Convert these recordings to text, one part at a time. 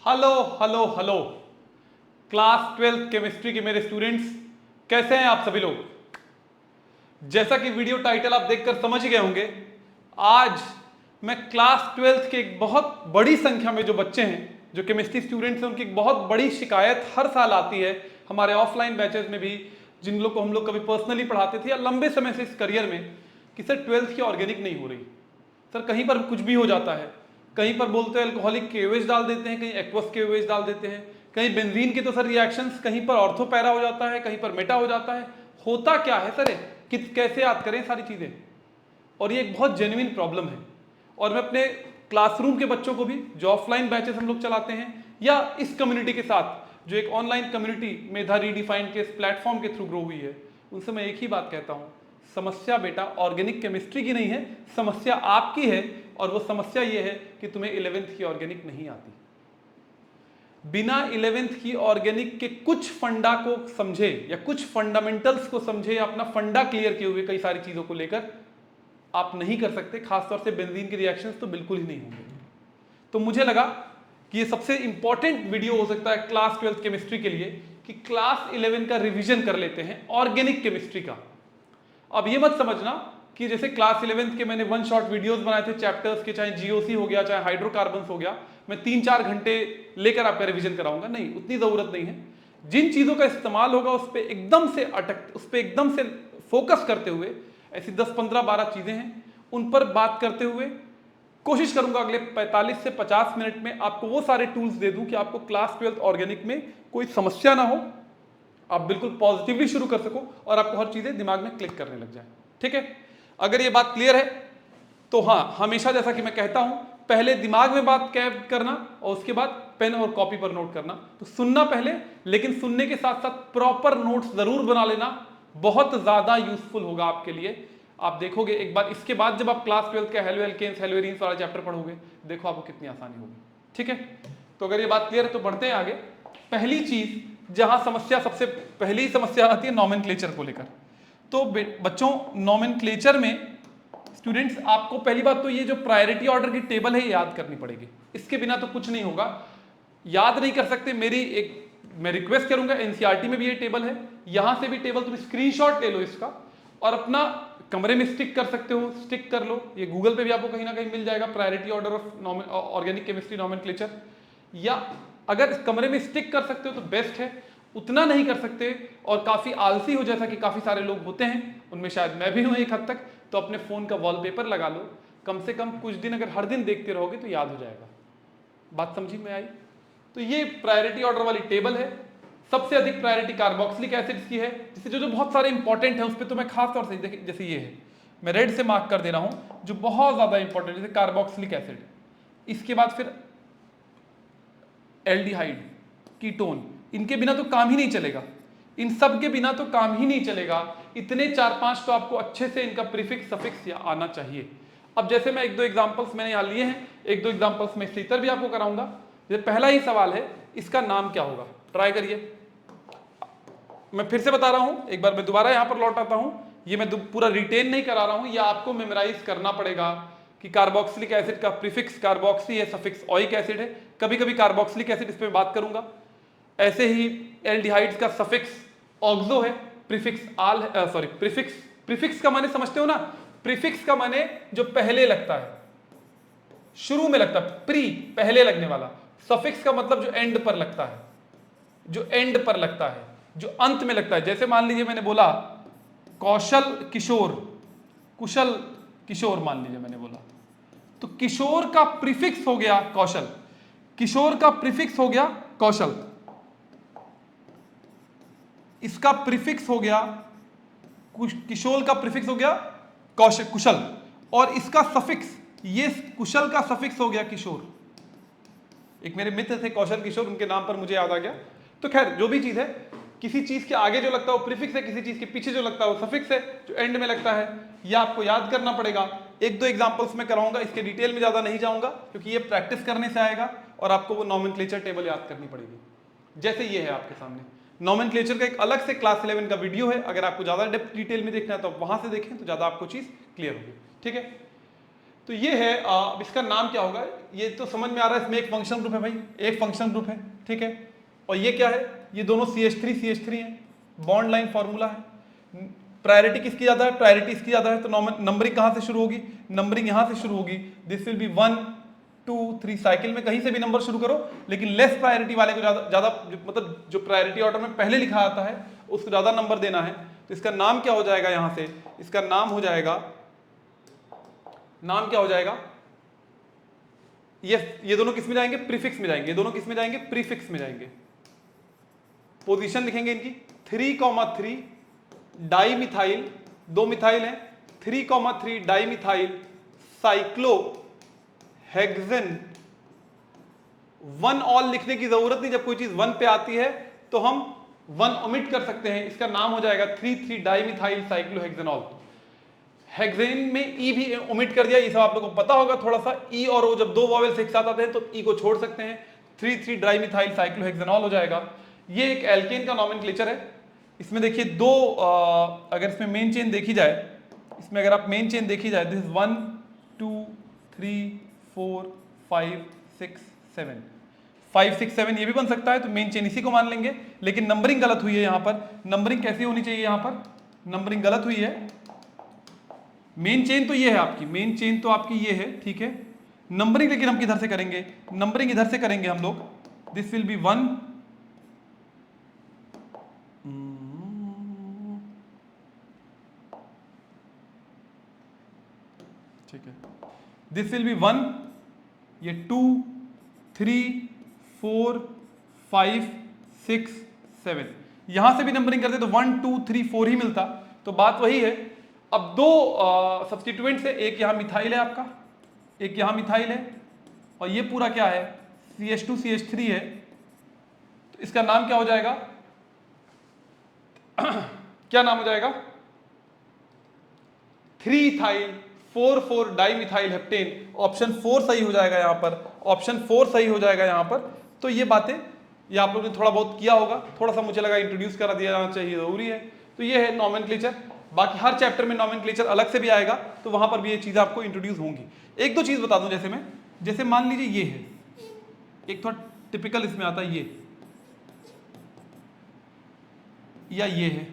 Hello hello hello class 12th chemistry के मेरे students, कैसे हैं आप सभी लोग। जैसा कि वीडियो टाइटल आप देखकर समझ ही गए होंगे, आज मैं क्लास 12th के एक बहुत बड़ी संख्या में जो बच्चे हैं, जो केमिस्ट्री स्टूडेंट्स हैं, उनकी एक बहुत बड़ी शिकायत हर साल आती है हमारे ऑफलाइन बैचेस में भी, जिन लोग को हम लोग कभी पर्सनली पढ़ाते थे या लंबे समय से इस करियर में, कि सर 12th की ऑर्गेनिक नहीं हो रही, सर कहीं पर कुछ भी हो जाता है, कहीं पर बोलते हैं अल्कोहलिक केओएच डाल देते हैं, कहीं एक्वस केओएच डाल देते हैं, कहीं बेंजीन के तो सर रिएक्शंस, कहीं पर ऑर्थोपैरा हो जाता है, कहीं पर मेटा हो जाता है। होता क्या है सर, कि कैसे याद करें सारी चीजें। और ये एक बहुत जेन्युइन प्रॉब्लम है। और मैं अपने क्लासरूम के बच्चों को भी, जो ऑफलाइन बैचेस हम लोग चलाते हैं, या इस कम्युनिटी के साथ जो एक ऑनलाइन कम्युनिटी मेधा रीडिफाइंड के इस प्लेटफॉर्म के थ्रू ग्रो हुई है, उनसे मैं एक ही बात कहता हूँ, समस्या बेटा ऑर्गेनिक केमिस्ट्री की नहीं है, समस्या आपकी है। और वो समस्या ये है कि तुम्हें 11th की ऑर्गेनिक नहीं आती। बिना 11th की ऑर्गेनिक के कुछ फंडा को समझे या कुछ फंडामेंटल्स को समझे या अपना फंडा क्लियर किए हुए कई सारी चीजों को लेकर आप नहीं कर सकते। खासतौर से बेंजीन के रिएक्शंस तो बिल्कुल ही नहीं होंगे। तो मुझे लगा कि ये सबसे इंपॉर्टेंट वीडियो हो सकता है क्लास 12th केमिस्ट्री के लिए, कि क्लास 11 का रिवीजन कर लेते हैं ऑर्गेनिक केमिस्ट्री का। अब ये मत समझना कि जैसे क्लास 11th के मैंने वन शॉट वीडियोस बनाए थे चैप्टर्स के, चाहे जीओसी हो गया, चाहे हाइड्रोकार्बन्स हो गया, मैं 3-4 घंटे लेकर आपका रिवीजन कराऊंगा, नहीं, उतनी जरूरत नहीं है। जिन चीजों का इस्तेमाल होगा उस पर एकदम से फोकस करते हुए, ऐसी 10, 15, 12 चीजें हैं, उन पर बात करते हुए कोशिश करूंगा अगले 45 से 50 मिनट में आपको वो सारे टूल्स दे दूं कि आपको क्लास 12th ऑर्गेनिक में कोई समस्या ना हो, आप बिल्कुल पॉजिटिवली शुरू कर सको और आपको हर चीजें दिमाग में क्लिक करने लग जाए। ठीक है, अगर ये बात क्लियर है तो हाँ, हमेशा जैसा कि मैं कहता हूं, पहले दिमाग में बात कैद करना और उसके बाद पेन और कॉपी पर नोट करना। तो सुनना पहले, लेकिन सुनने के साथ साथ प्रॉपर नोट्स जरूर बना लेना, बहुत ज्यादा यूजफुल होगा आपके लिए। आप देखोगे एक बार, इसके बाद जब आप क्लास 12th का हेलो एल्केन्स हेलो एरीन्स वाला चैप्टर पढ़ोगे, देखो आपको कितनी आसानी होगी। ठीक है, तो अगर ये बात क्लियर है तो बढ़ते हैं आगे। पहली चीज जहां समस्या, सबसे पहली समस्या आती है नॉमेनक्लेचर को लेकर। तो बच्चों, नॉमेनक्लेचर में स्टूडेंट्स आपको पहली बात तो ये जो प्रायोरिटी ऑर्डर की टेबल है याद करनी पड़ेगी, इसके बिना तो कुछ नहीं होगा। याद नहीं कर सकते, मैं रिक्वेस्ट करूंगा, एनसीईआरटी में भी ये टेबल है, यहां से भी टेबल तुम स्क्रीनशॉट ले लो इसका और अपना कमरे में स्टिक कर सकते हो, स्टिक कर लो। ये गूगल पे भी आपको कहीं ना कहीं मिल जाएगा, priority order of organic chemistry nomenclature. या अगर कमरे में स्टिक कर सकते हो तो बेस्ट है, उतना नहीं कर सकते और काफी आलसी हो, जैसा कि काफी सारे लोग होते हैं, उनमें शायद मैं भी हूं एक हद तक, तो अपने फोन का वॉलपेपर लगा लो। कम से कम कुछ दिन अगर हर दिन देखते रहोगे तो याद हो जाएगा। बात समझी में आई? तो ये प्रायोरिटी ऑर्डर वाली टेबल है। सबसे अधिक प्रायोरिटी कार्बोक्सिलिक एसिड्स की है, जिससे जो बहुत सारे इंपॉर्टेंट है उस पर तो मैं खास तौर से देखिए, जैसे ये है, मैं रेड से मार्क कर दे रहा हूं, जो बहुत ज्यादा इंपॉर्टेंट, जैसे कार्बोक्सिलिक एसिड, इसके बाद फिर एल्डिहाइड, कीटोन, इनके बिना तो काम ही नहीं चलेगा, इन सब के बिना तो काम ही नहीं चलेगा। इतने 4-5 तो आपको अच्छे से इनका प्रीफिक्स सफिक्स आना चाहिए। अब जैसे मैं 1-2 एग्जांपल्स मैंने यहां लिए हैं, 1-2 एग्जांपल्स में इससे इतर भी आपको कराऊंगा। जैसे पहला ही सवाल है, इसका नाम क्या होगा, ट्राई करिए। मैं फिर से बता रहा हूं, एक बार मैं दोबारा यहां पर लौट आता हूं, ये मैं पूरा रिटेन नहीं करा रहा हूं, ये आपको मेमोराइज करना पड़ेगा कि कार्बोक्सिलिक एसिड का प्रीफिक्स कार्बोक्सी है, सफिक्स ऑइक एसिड है, कभी कभी कार्बोक्सिलिक एसिड, इस पर बात करूंगा। ऐसे ही एल्डिहाइड्स का सफिक्स ऑक्सो है, प्रीफिक्स आल है, सॉरी प्रीफिक्स का माने समझते हो ना, प्रीफिक्स का माने जो पहले लगता है, शुरू में लगता है, प्री पहले लगने वाला। सफिक्स का मतलब जो एंड पर लगता है, जो एंड पर लगता है, जो अंत में लगता है। जैसे मान लीजिए मैंने बोला कौशल किशोर, कुशल किशोर मान लीजिए मैंने बोला, तो किशोर का प्रीफिक्स हो गया कौशल, किशोर का प्रीफिक्स हो गया कौशल, इसका प्रीफिक्स हो गया किशोर का प्रीफिक्स हो गया कौशल कुशल, और इसका सफिक्स, ये कुशल का सफिक्स हो गया किशोर। एक मेरे मित्र थे कौशल किशोर, उनके नाम पर मुझे याद आ गया। तो खैर जो भी चीज है, किसी चीज के आगे जो लगता है वो प्रीफिक्स है, किसी चीज के पीछे जो लगता है वो सफिक्स है, जो एंड में लगता है, यह आपको याद करना पड़ेगा। 1-2 एग्जांपल्स में कराऊंगा, इसके डिटेल में ज्यादा नहीं जाऊंगा क्योंकि ये प्रैक्टिस करने से आएगा और आपको वो नॉमेनक्लेचर टेबल याद करनी पड़ेगी। जैसे ये है आपके सामने, नॉमेनक्लेचर का एक अलग से क्लास 11 का वीडियो है, अगर आपको ज्यादा डेप्थ डिटेल में देखना है तो आप वहां से देखें तो ज्यादा आपको चीज क्लियर होगी। ठीक है, तो ये है, अब इसका नाम क्या होगा, ये तो समझ में आ रहा है, इसमें एक फंक्शन ग्रुप है भाई, एक फंक्शन ग्रुप है, ठीक है। और ये क्या है, ये दोनों CH3 है, बॉन्ड लाइन फॉर्मूला है। प्रायोरिटी किसकी ज्यादा है, प्रायोरिटी इसकी ज्यादा है, तो नंबरिंग कहां से शुरू होगी, नंबरिंग यहां से शुरू होगी। दिस विल बी 1 2 3, साइकिल में कहीं से भी नंबर शुरू करो, लेकिन लेस प्रायोरिटी वाले को ज्यादा मतलब जो प्रायोरिटी ऑर्डर में पहले लिखा आता है उसको ज्यादा नंबर देना है। तो इसका नाम क्या हो जाएगा, यहां से इसका नाम हो जाएगा, नाम क्या हो जाएगा, ये दोनों किस में जाएंगे, प्रीफिक्स में जाएंगे, ये दोनों किस में जाएंगे, प्रीफिक्स में जाएंगे। पोजीशन लिखेंगे इनकी 3,3 डाई मिथाइल, 2 मिथाइल है, 3,3 di methyl cyclo hexane. 1 all लिखने की जरूरत नहीं, जब कोई चीज 1 पे आती है तो हम 1 ओमिट कर सकते हैं। इसका नाम हो जाएगा 3,3 डाई मिथाइल साइक्लोहेक्सेनॉल। हेक्सेन में ई भी ओमिट कर दिया, ये सब आप लोगों को पता होगा थोड़ा सा। ई और ओ जब 2 वॉवेल्स एक साथ आते हैं तो ई को छोड़ सकते हैं, 3,3 डाइमिथाइल साइक्लोहेक्सेनॉल हो जाएगा। ये एक एल्केन का नॉमेनक्लेचर है। इसमें देखिए दो अगर इसमें मेन चेन देखी जाए, इसमें अगर आप मेन चेन देखी जाए, दिस 1 2 3 4 5 6 7, 5 6 7 ये भी बन सकता है, तो मेन चेन इसी को मान लेंगे। लेकिन नंबरिंग गलत हुई है यहाँ पर, नंबरिंग कैसी होनी चाहिए, यहाँ पर नंबरिंग गलत हुई है। मेन चेन तो ये है आपकी, मेन चेन तो आपकी ये है, ठीक है। नंबरिंग लेकिन हम किधर से करेंगे, नंबरिंग इधर से करेंगे हम लोग। दिस विल बी 1 ठीक है, दिस विल बी 1, ये 2 3 4 5 6 7, यहां से भी नंबरिंग करते तो 1 2 3 4 ही मिलता। तो बात वही है। अब दो सब्स्टिट्यूएंट्स है, एक यहां मिथाइल है आपका, एक यहां मिथाइल है, और ये पूरा क्या है, CH2 CH3 है। तो इसका नाम क्या हो जाएगा क्या नाम हो जाएगा, 3-इथाइल 4,4 डाइमिथाइल हेप्टेन। ऑप्शन 4 सही हो जाएगा यहां पर, ऑप्शन 4 सही हो जाएगा यहां पर। तो ये बातें ये आप लोगों ने थोड़ा बहुत किया होगा, थोड़ा सा मुझे लगा इंट्रोड्यूस करा दिया जाना चाहिए, जरूरी है। तो ये है नॉमेनक्लेचर। बाकी हर चैप्टर में नॉमेनक्लेचर अलग से भी आएगा, तो वहां पर भी ये चीजें आपको इंट्रोड्यूस होंगी। एक दो चीज बता दूं, जैसे मान लीजिए ये है, एक थोड़ा टिपिकल इसमें आता है ये, या ये है,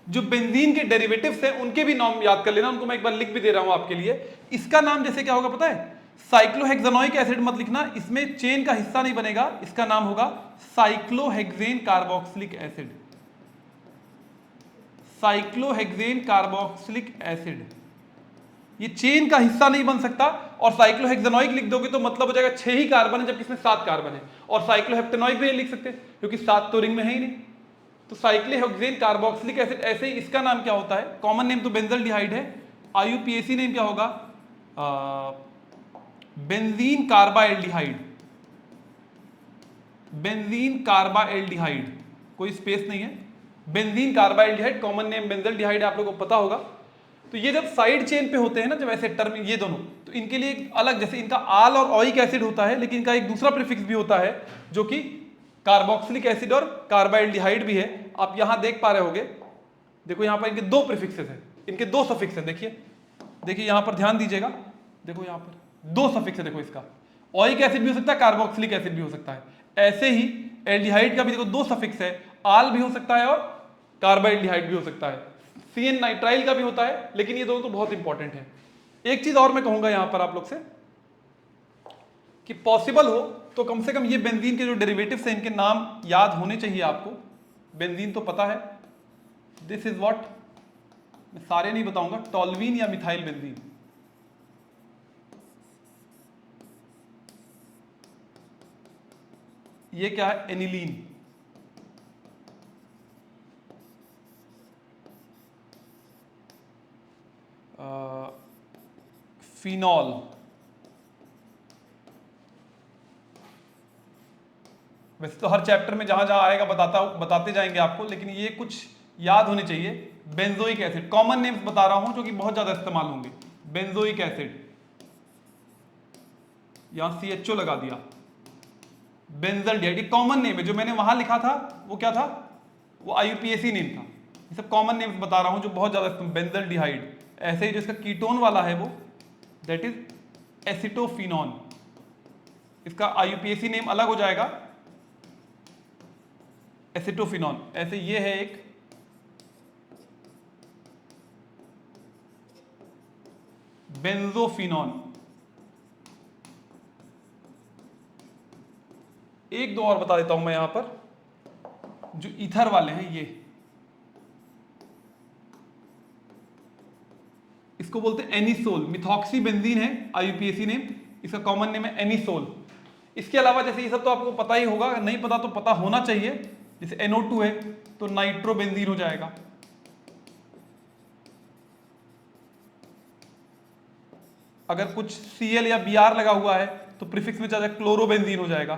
जो बेंजीन के डेरिवेटिव्स हैं उनके भी नाम याद कर लेना, उनको मैं एक बार लिख भी दे रहा हूं आपके लिए। इसका नाम जैसे क्या होगा पता है, साइक्लोहेक्सेनोइक एसिड मत लिखना, इसमें चेन का हिस्सा नहीं बनेगा। इसका नाम होगा cyclohexane carboxylic acid, cyclohexane carboxylic acid. ये चेन का हिस्सा नहीं बन सकता, और साइक्लोहेक्सेनोइक लिख दोगे तो मतलब हो जाएगा 6 ही कार्बन है, जबकि इसमें 7 कार्बन है। और साइक्लोहेप्टेनोइक भी नहीं लिख सकते क्योंकि 7 तो रिंग में है ही नहीं। तो साइक्लोहेक्सेन कार्बोक्सिलिक एसिड, ऐसे ही इसका नाम क्या होता है, कॉमन नेम तो बेंजल्डिहाइड है, IUPAC नेम क्या होगा, बेंजीन कार्बाएल्डिहाइड, बेंजीन कार्बाएल्डिहाइड, कोई स्पेस नहीं है, बेंजीन कार्बाएल्डिहाइड, कॉमन नेम बेंजल्डिहाइड, आप लोगों को पता होगा। तो ये जब साइड चेन पे होते हैं ना, जब ऐसे टर्म ये दोनों, तो इनके लिए एक अलग, जैसे इनका आल और ओइक एसिड होता है, लेकिन इनका एक दूसरा प्रीफिक्स भी होता है जो कि कार्बोक्सिलिक एसिड और कार्बाएल्डिहाइड भी है। आप यहां देख पा रहे होगे, देखो यहां पर इनके 2 प्रीफिक्सेस हैं, इनके 2 सफिक्स हैं। देखिए यहां पर ध्यान दीजिएगा, देखो यहां पर 2 सफिक्स है। देखो इसका ओइक एसिड भी हो सकता है, कार्बोक्सिलिक एसिड भी हो सकता है। ऐसे ही एल्डिहाइड का भी देखो 2 सफिक्स है, आल भी हो सकता है और कार्बाएल्डिहाइड भी हो सकता है। CN नाइट्राइल का भी होता है, लेकिन ये दोनों तो बहुत इंपॉर्टेंट है। एक चीज और मैं कहूंगा यहां पर आप लोग से, कि पॉसिबल हो तो कम से कम ये बेंजीन के जो डेरिवेटिव्स हैं इनके नाम याद होने चाहिए आपको। बेंजीन तो पता है, दिस इज व्हाट, मैं सारे नहीं बताऊंगा, टॉल्वीन या मिथाइल बेंजीन। ये क्या है, एनिलीन। फिनॉल, वैसे तो हर चैप्टर में जहां जहां आएगा बताते जाएंगे आपको, लेकिन ये कुछ याद होने चाहिए। बेंजोइक एसिड, कॉमन नेम्स बता रहा हूं जो कि बहुत ज्यादा इस्तेमाल होंगे। बेंजोइक एसिड, यहां CHO लगा दिया। बेंजल्डिहाइड, ये कॉमन नेम है, जो मैंने वहां लिखा था वो क्या था, वो IUPAC नेम था। ये सब कॉमन नेम्स बता रहा हूं जो बहुत ज्यादा, बेंजल्डिहाइड। ऐसे ही जो इसका कीटोन वाला है वो दैट इज एसिटोफिनॉन, इसका आईयूपीएसी नेम अलग हो जाएगा, एसिटोफिनॉन। ऐसे ये है एक बेंजोफिनॉन। एक दो और बता देता हूं मैं यहां पर, जो ईथर वाले हैं ये, इसको बोलते हैं एनिसोल। मिथॉक्सी बेंजीन है आईयूपीएसी नेम, इसका कॉमन नेम है एनिसोल। इसके अलावा जैसे ये सब तो आपको पता ही होगा, नहीं पता तो पता होना चाहिए। जैसे NO2 है तो नाइट्रोबेंजीन हो जाएगा। अगर कुछ Cl या Br लगा हुआ है तो प्रीफिक्स में चला जाएगा क्लोरोबेंजीन हो जाएगा,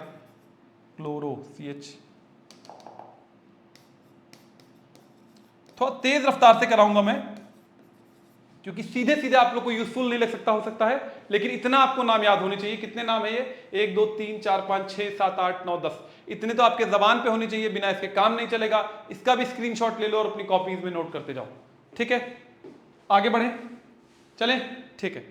क्लोरो CH। थोड़ा तेज रफ्तार से कराऊंगा मैं क्योंकि सीधे सीधे आप लोग को यूजफुल नहीं लग सकता, हो सकता है, लेकिन इतना आपको नाम याद होने चाहिए। कितने नाम है ये? 1 2 3 4 5 6 7 8 9 10, इतने तो आपके जबान पे होने चाहिए, बिना इसके काम नहीं चलेगा। इसका भी स्क्रीनशॉट ले लो और अपनी कॉपीज में नोट करते जाओ, ठीक है? आगे बढ़े, चलें, ठीक है।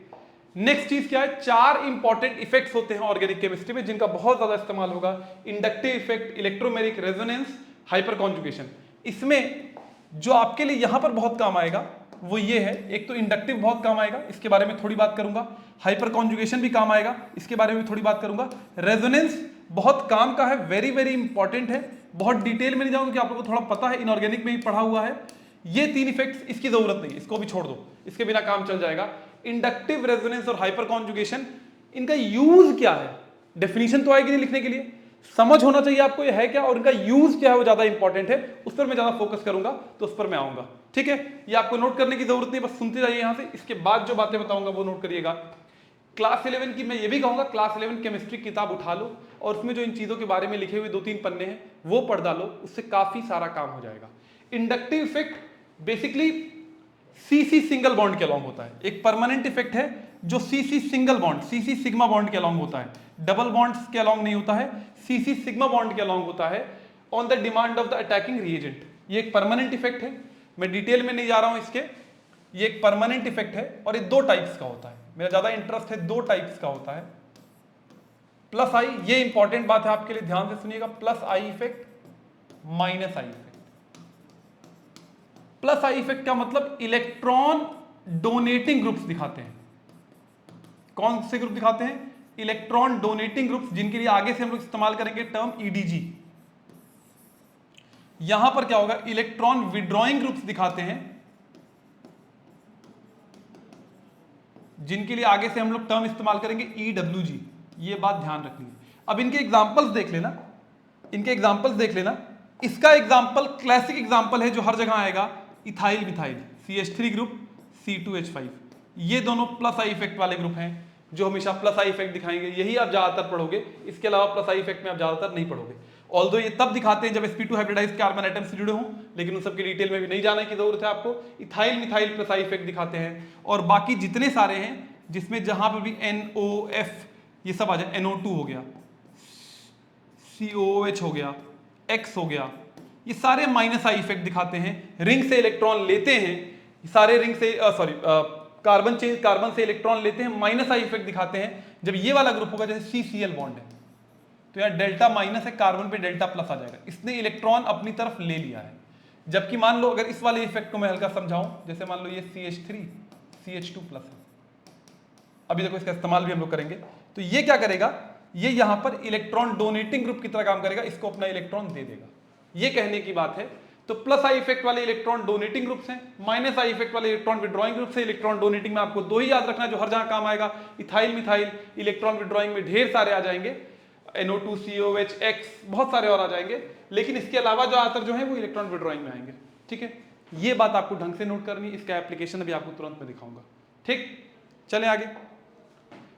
नेक्स्ट चीज क्या है? 4 इंपॉर्टेंट इफेक्ट्स होते हैं ऑर्गेनिक केमिस्ट्री में जिनका बहुत ज्यादा इस्तेमाल होगा। Inductive effect, electromeric resonance, hyper conjugation. इसमें जो आपके लिए यहां पर बहुत काम आएगा वो ये है, एक तो इंडक्टिव बहुत काम आएगा, इसके बारे में थोड़ी बात करूंगा। हाइपर कॉन्जुगेशन भी काम आएगा, इसके बारे में थोड़ी बात करूंगा। रेजोनेंस बहुत काम का है, वेरी वेरी इंपॉर्टेंट है। बहुत डिटेल में नहीं जाऊंगा कि आप लोगों को थोड़ा पता है, इनऑर्गेनिक में ही पढ़ा हुआ है। ये 3 इफेक्ट्स, इसकी जरूरत नहीं, इसको भी छोड़ दो, इसके बिना काम चल जाएगा। इंडक्टिव, रेजोनेंस और हाइपर कॉन्जुगेशन, इनका यूज क्या है? डेफिनेशन तो आएगी नहीं लिखने के लिए, समझ होना चाहिए आपको ये है क्या और इनका यूज क्या है, वो ज्यादा इंपॉर्टेंट है। उस पर मैं ज्यादा फोकस करूंगा, तो उस पर मैं आऊंगा, ठीक है? ये आपको नोट करने की जरूरत नहीं, बस सुनते जाइए यहां से। इसके बाद जो बातें बताऊंगा वो नोट करिएगा। क्लास 11 की मैं ये भी कहूंगा, क्लास 11 केमिस्ट्री किताब उठा लो और उसमें जो इन चीजों के बारे में लिखे हुए 2-3 पन्ने हैं वो पढ़ डालो, उससे काफी सारा काम हो जाएगा। Inductive effect basically CC single bond के अलॉन्ग होता है। एक परमानेंट इफेक्ट है जो CC single bond, CC sigma bond के अलॉन्ग होता है, डबल बॉन्ड्स के अलॉन्ग नहीं होता है, CC सिग्मा बॉन्ड के अलॉन्ग होता है on the demand of the attacking reagent. ये एक परमानेंट इफेक्ट है, मैं डिटेल में नहीं जा रहा हूं इसके। ये एक परमानेंट इफेक्ट है और ये 2 टाइप्स का होता है। मेरा ज्यादा इंटरेस्ट है 2 टाइप्स का होता है। प्लस आई, ये इंपॉर्टेंट बात है आपके लिए, ध्यान से सुनिएगा। Plus I effect, minus I effect. Plus I effect का मतलब इलेक्ट्रॉन डोनेटिंग ग्रुप्स दिखाते हैं। कौन से ग्रुप दिखाते हैं? इलेक्ट्रॉन डोनेटिंग ग्रुप्स, जिनके लिए आगे से हम लोग इस्तेमाल करेंगे टर्म EDG। यहां पर क्या होगा? इलेक्ट्रॉन विड्रॉइंग ग्रुप्स दिखाते हैं, जिनके लिए आगे से हम लोग टर्म इस्तेमाल करेंगे EWG। ये बात ध्यान रखनी है। अब इनके एग्जांपल्स देख लेना, इनके एग्जांपल्स देख लेना। इसका एग्जांपल, क्लासिक एग्जांपल है जो हर जगह आएगा, ethyl methyl, CH3 group, C2H5। ये दोनों प्लस आई इफेक्ट वाले ग्रुप हैं जो हमेशा प्लस आई इफेक्ट दिखाएंगे। यही आप ज्यादातर पढ़ोगे, इसके अलावा प्लस आई इफेक्ट में आप ज्यादातर नहीं पढ़ोगे। ऑल्दो ये तब दिखाते हैं जब sp2 हाइब्रिडाइज्ड कार्बन एटम से जुड़े हों, लेकिन उन सब की डिटेल में भी नहीं जाने की जरूरत है आपको। Ethyl methyl plus I effect दिखाते हैं, और बाकी जितने सारे हैं जिसमें जहां पर भी NOF ये सब आ जाए, NO2 हो गया, COOH हो गया, X हो गया, ये सारे माइनस आई इफेक्ट दिखाते हैं। रिंग से इलेक्ट्रॉन लेते हैं, सारे रिंग से कार्बन से इलेक्ट्रॉन लेते हैं, माइनस आई इफेक्ट दिखाते हैं। जब ये वाला ग्रुप होगा, जैसे CCl बॉन्ड है तो यहाँ डेल्टा माइनस है, कार्बन पे डेल्टा प्लस आ जाएगा, इसने इलेक्ट्रॉन अपनी तरफ ले लिया है। जबकि मान लो अगर इस वाले इफेक्ट को मैं हल्का समझाऊं, जैसे मान लो ये CH3 CH2 प्लस है, अभी देखो इसका इस्तेमाल भी हम लोग करेंगे। तो ये क्या करेगा? ये यहां पर इलेक्ट्रॉन डोनेटिंग ग्रुप की तरह काम करेगा, इसको अपना इलेक्ट्रॉन दे देगा। ये कहने की बात है। तो प्लस आई इफेक्ट वाले इलेक्ट्रॉन डोनेटिंग ग्रुप्स हैं, माइनस आई इफेक्ट वाले इलेक्ट्रॉन विड्रॉइंग ग्रुप्स हैं। इलेक्ट्रॉन डोनेटिंग में आपको 2 ही याद रखना जो हर जगह काम आएगा, इथाइल मिथाइल। इलेक्ट्रॉन विड्रॉइंग में ढेर सारे आ जाएंगे, NO2 COH X, बहुत सारे और आ जाएंगे, लेकिन इसके अलावा ज्यादातर जो है वो इलेक्ट्रॉन विड्रॉइंग में आएंगे, ठीक है? ये बात आपको ढंग से नोट करनी, इसका एप्लीकेशन अभी आपको तुरंत में दिखाऊंगा, ठीक? चलें आगे।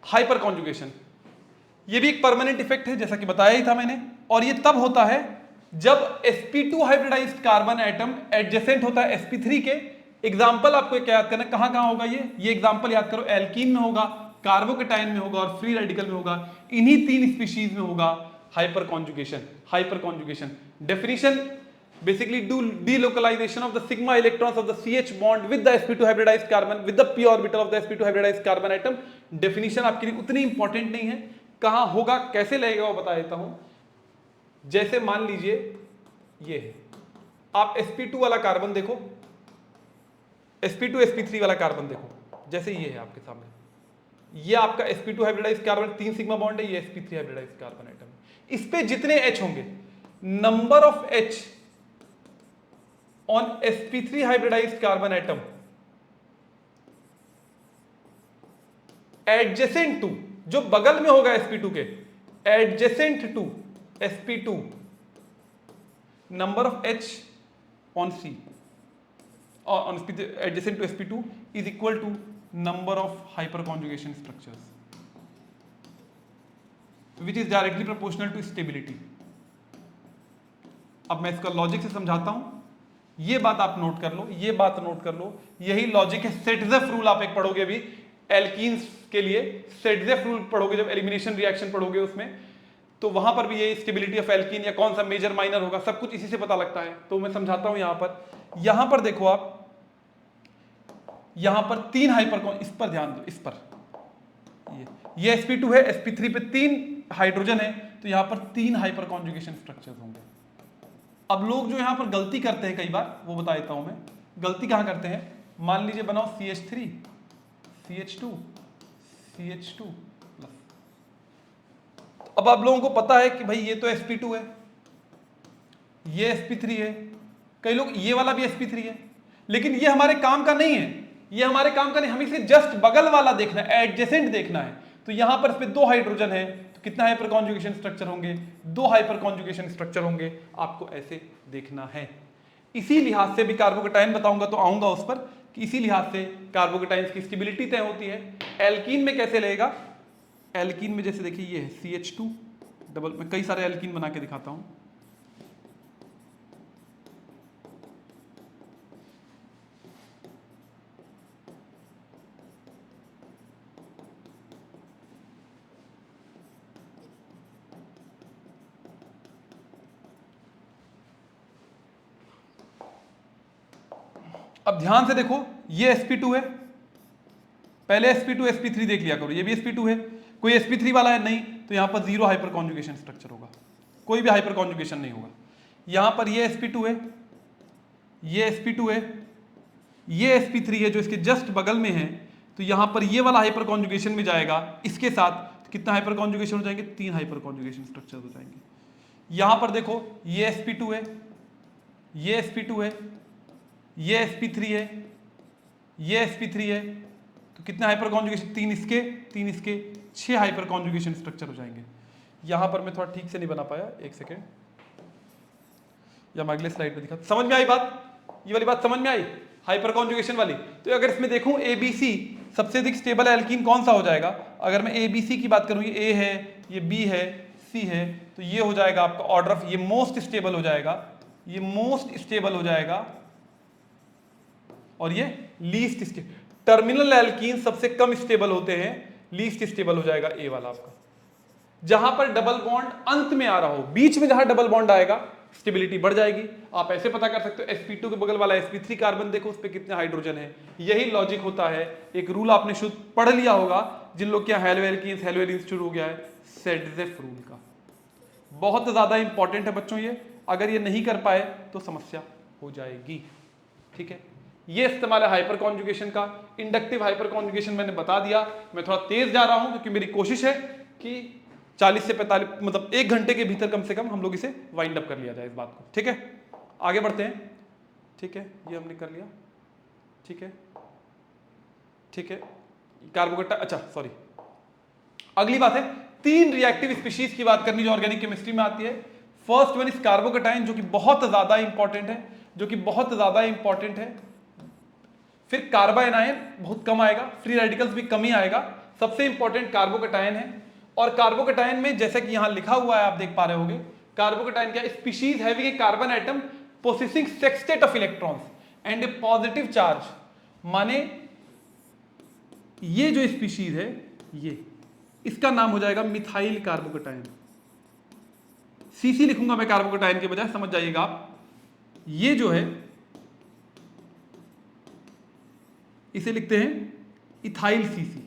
हाइपर कॉन्जुगेशन, ये भी एक परमानेंट इफेक्ट है जैसा कि बताया ही था मैंने, और ये तब होता है जब sp2 hybridised carbon atom adjacent होता है sp3 के। एग्जांपल आपको क्या याद करना, कहां कहां होगा ये एग्जांपल याद करो। एल्कीन में होगा, कार्बोकेटाइन में होगा और फ्री रेडिकल में होगा। इन्हीं 3 स्पीशीज में होगा hyper conjugation. Hyper conjugation definition basically do delocalization of the sigma electrons of the CH bond with the sp2 hybridized carbon with the p orbital of the sp2 hybridized carbon atom. Definition आपके लिए उतनी important नहीं है, कहां होगा कैसे लगेगा वो बता देता हूं. जैसे मान लीजिए ये है, आप sp2 वाला कार्बन देखो, sp2 sp3 वाला कार्बन देखो, जैसे ये है आपके सामने, ये आपका sp2 hybridised carbon 3 sigma bond है, ये sp3 हाइब्रिडाइज्ड कार्बन एटम. इस पे जितने H होंगे, number of H on sp3 hybridized carbon atom adjacent to, जो बगल में होगा sp2 के, adjacent to sp2, number of H on C or on adjacent to sp2 is equal to number of hyperconjugation structures, which is directly proportional to stability. अब मैं इसका logic से समझाता हूं, ये बात आप नोट कर लो, ये बात नोट कर लो, यही लॉजिक है. सेटजेफ रूल आप एक पढ़ोगे अभी एल्कीन्स के लिए, सेटजेफ रूल पढ़ोगे जब एलिमिनेशन रिएक्शन पढ़ोगे उसमें, तो वहां पर भी ये स्टेबिलिटी ऑफ एल्कीन या कौन सा मेजर माइनर होगा, सब कुछ इसी से पता लगता है. तो मैं समझाता हूं. यहां पर देखो आप, यहां पर 3 हाइपर, इस पर ध्यान दो, इस पर ये sp2 है, sp3 पे 3 हाइड्रोजन है, तो यहां पर 3 हाइपर कॉन्जुगेशन स्ट्रक्चर्स होंगे. अब लोग जो यहां पर गलती करते हैं कई बार, वो बता देता हूं मैं. गलती कहां करते हैं, मान लीजिए बनाओ CH3 CH2 CH2 प्लस. अब आप लोगों को पता है कि भाई ये तो sp2 है, ये sp3 है, कई लोग ये वाला भी sp3 है, लेकिन ये हमारे काम का नहीं है, ये हमारे काम का नहीं, हमें इसे जस्ट बगल वाला देखना है, एडजेसेंट देखना है. तो यहां पर इसमें 2 हाइड्रोजन है, तो कितना हाइपर कॉन्जुगेशन स्ट्रक्चर होंगे, 2 हाइपर कॉन्जुगेशन स्ट्रक्चर होंगे. आपको ऐसे देखना है. इसी लिहाज से भी कार्बोकेटाइन बताऊंगा तो आऊंगा उस पर, कि इसी लिहाज से कार्बोकेटाइन्स की स्टेबिलिटी तय होती है. एल्कीन में कैसे लगेगा, एल्कीन में जैसे देखिए ये है CH2 डबल, मैं कई सारे एल्कीन बना के दिखाता हूं. अब ध्यान से देखो, ये sp2 है, पहले sp2 sp3 देख लिया करो, ये भी sp2 है, कोई sp3 वाला है नहीं, तो यहां पर 0 हाइपर कॉन्जुगेशन स्ट्रक्चर होगा, कोई भी हाइपर कॉन्जुगेशन नहीं होगा. यहां पर ये sp2 है, ये sp2 है, ये sp3 है जो इसके जस्ट बगल में है, तो यहां पर ये वाला हाइपर कॉन्जुगेशन में जाएगा, इसके साथ कितना हाइपर कॉन्जुगेशन हो जाएंगे, 3 हाइपर कॉन्जुगेशन स्ट्रक्चर हो जाएंगे. यहां पर देखो ये sp2 है, ये sp2 है, ये sp3 है, ये sp3 है, तो कितने हाइपर कॉन्जुगेशन, 3 इसके 3 इसके, 6 हाइपर कॉन्जुगेशन स्ट्रक्चर हो जाएंगे. यहां पर मैं थोड़ा ठीक से नहीं बना पाया, एक सेकेंड, या मैं अगले स्लाइड पे दिखा. समझ में आई बात, ये वाली बात समझ में आई, हाइपर कॉन्जुगेशन वाली. तो अगर इसमें देखूं ABC, सबसे अधिक स्टेबल एल्कीन कौन सा हो जाएगा, अगर मैं ABC की बात करूं, ये A है, ये B है, C है, तो ये हो जाएगा आपका ऑर्डर ऑफ, ये मोस्ट स्टेबल हो जाएगा, ये मोस्ट स्टेबल हो जाएगा, और ये लीस्ट स्टेबल. टर्मिनल एल्कीन सबसे कम स्टेबल होते हैं, लीस्ट स्टेबल हो जाएगा A वाला आपका. जहां पर डबल बॉन्ड अंत में आ रहा हो, बीच में जहां डबल बॉन्ड आएगा स्टेबिलिटी बढ़ जाएगी. आप ऐसे पता कर सकते हो, sp2 के बगल वाला sp3 कार्बन देखो, उस पर कितने हाइड्रोजन है. यही लॉजिक होता है. एक रूल आपने शुद्ध पढ़ लिया होगा, जिन लोग क्या हेलो एल्कीन्स शुरू हो गया है, सेटजेफ रूल का. बहुत ज्यादा इंपॉर्टेंट है बच्चों ये, अगर ये नहीं कर पाए तो समस्या हो जाएगी. ठीक है, ये इस्तेमाल है हाइपर कॉन्जुगेशन का. इंडक्टिव हाइपर कॉन्जुगेशन मैंने बता दिया. मैं थोड़ा तेज जा रहा हूं क्योंकि मेरी कोशिश है कि 40 से 45 मतलब 1 घंटे के भीतर कम से कम हम लोग इसे वाइंड अप कर लिया जाए इस बात को. ठीक है, आगे बढ़ते हैं. ठीक है, ये हमने कर लिया. ठीक है, ठीक है, कार्बोकेटाइन. अच्छा सॉरी, अगली बात है 3 रिएक्टिव स्पीशीज की बात करनी जो ऑर्गेनिक केमिस्ट्री में आती है. फर्स्ट वन इज कार्बोकेटाइन, जो कि बहुत ज्यादा इंपॉर्टेंट है, जो कि बहुत ज्यादा इंपॉर्टेंट है. फिर कार्बाएनायन बहुत कम आएगा, फ्री रेडिकल्स भी कम ही आएगा. सबसे इंपॉर्टेंट कार्बोकेटाइन है. और कार्बोकेटाइन में जैसा कि यहां लिखा हुआ है, आप देख पा रहे होंगे, कार्बोकेटाइन क्या, species having a carbon atom possessing sextet of electrons and a positive charge. माने ये जो स्पीशीज है, ये इसका नाम हो जाएगा मिथाइल कार्बोकेटाइन. सीसी लिखूंगा मैं कार्बोकेटाइन के बजाय, समझ जाइएगा आप. ये जो है इसे लिखते हैं इथाइल सीसी।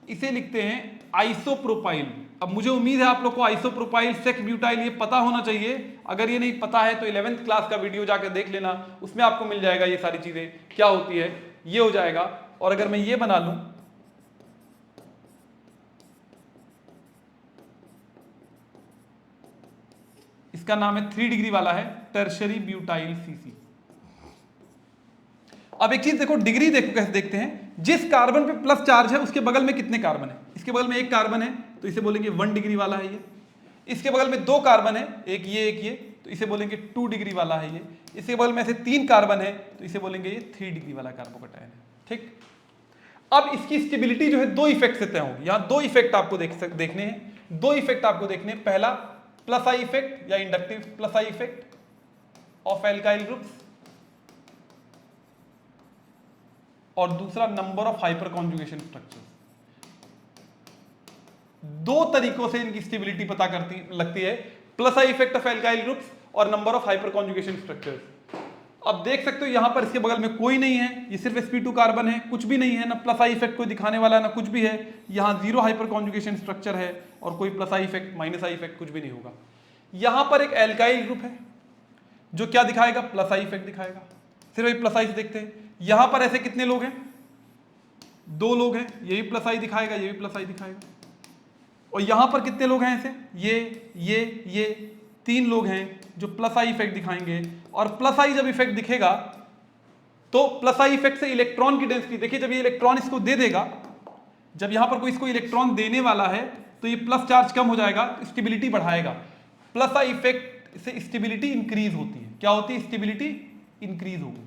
इसे लिखते हैं आइसोप्रोपाइल। अब मुझे उम्मीद है आप लोग को आइसोप्रोपाइल, सेक्स ब्यूटाइल ये पता होना चाहिए। अगर ये नहीं पता है तो 11th क्लास का वीडियो जाकर देख लेना, उसमें आपको मिल जाएगा ये सारी चीजें क्या होती है, ये हो जाएगा। और अगर मैं ये बना लूं, इसका नाम है 3 डिग्री वाला है टर्शरी ब्यूटाइल सीसी। अब एक चीज देखो, डिग्री देखो कैसे देखते हैं। जिस कार्बन पे प्लस चार्ज है उसके बगल में कितने कार्बन है? इसके बगल में एक कार्बन है तो इसे बोलेंगे 1 डिग्री वाला है ये। इसके बगल में 2 कार्बन है, एक ये तो इसे बोलेंगे 2 डिग्री वाला है ये। इसके बगल में ऐसे 3 कार्बन है तो इसे बोलेंगे ये 3 डिग्री वाला कार्बोकैटायन है। ठीक, अब इसकी स्टेबिलिटी जो है 2 इफेक्ट से तय होगी। यहां 2 इफेक्ट आपको देखने हैं, 2 इफेक्ट आपको देखने हैं। पहला प्लस आई इफेक्ट या inductive plus I effect of alkyl groups, और दूसरा number of hyperconjugation structures. 2 तरीकों से इनकी स्टेबिलिटी पता लगती है, plus I effect of alkyl groups और number of hyperconjugation structures. अब देख सकते हो यहां पर इसके बगल में कोई नहीं है, ये सिर्फ sp2 कार्बन है, कुछ भी नहीं है, ना प्लस आई इफेक्ट कोई दिखाने वाला है ना कुछ भी है। यहां 0 हाइपर कॉन्जुगेशन स्ट्रक्चर है और कोई plus I effect minus I effect कुछ भी नहीं होगा। यहां पर एक एल्काइल ग्रुप है जो क्या दिखाएगा? प्लस आई इफेक्ट दिखाएगा। सिर्फ प्लस आई से देखते हैं। यहां पर ऐसे कितने लोग हैं? 2 लोग हैं, ये भी प्लस आई दिखाएगा, ये भी प्लस आई दिखाएगा। और यहां पर कितने लोग हैं ऐसे? ये 3 लोग हैं जो प्लस आई इफेक्ट दिखाएंगे। और प्लस आई जब इफेक्ट दिखेगा तो प्लस आई इफेक्ट से इलेक्ट्रॉन की डेंसिटी, देखिए जब ये इलेक्ट्रॉन इसको दे देगा, जब यहां पर कोई इसको इलेक्ट्रॉन देने वाला है तो ये प्लस चार्ज कम हो जाएगा, स्टेबिलिटी बढ़ाएगा। प्लस आई इफेक्ट से स्टेबिलिटी इंक्रीज होती है। क्या होती है? स्टेबिलिटी इंक्रीज होगी,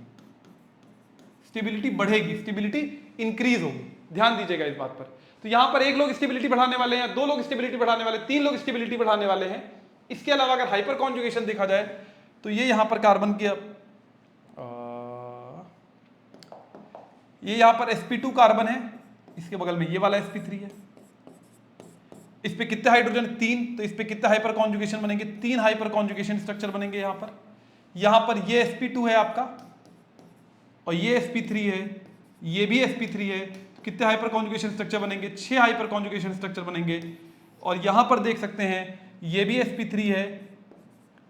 स्टेबिलिटी बढ़ेगी, स्टेबिलिटी इंक्रीज होगी। ध्यान दीजिएगा इस बात पर। तो यहां पर 1 लोग स्टेबिलिटी बढ़ाने वाले हैं, 2 लोग स्टेबिलिटी बढ़ाने वाले, 3 लोग स्टेबिलिटी बढ़ाने वाले हैं। इसके अलावा अगर हाइपर कॉन्जुगेशन देखा जाए तो ये यहां पर कार्बन की ये यहां पर sp2 कार्बन है, इसके बगल में ये वाला sp3 है। इस पे कितने हाइड्रोजन? 3। तो इस पे कितने हाइपर कॉन्जुगेशन बनेंगे? 3 हाइपर कॉन्जुगेशन स्ट्रक्चर बनेंगे यहां पर ये sp2 है आपका और ये sp3 है, ये भी sp3 है। तो कितने हाइपर कॉन्जुगेशन स्ट्रक्चर बनेंगे? 6 हाइपर कॉन्जुगेशन स्ट्रक्चर बनेंगे। और यहां पर देख सकते हैं ये भी sp3 है,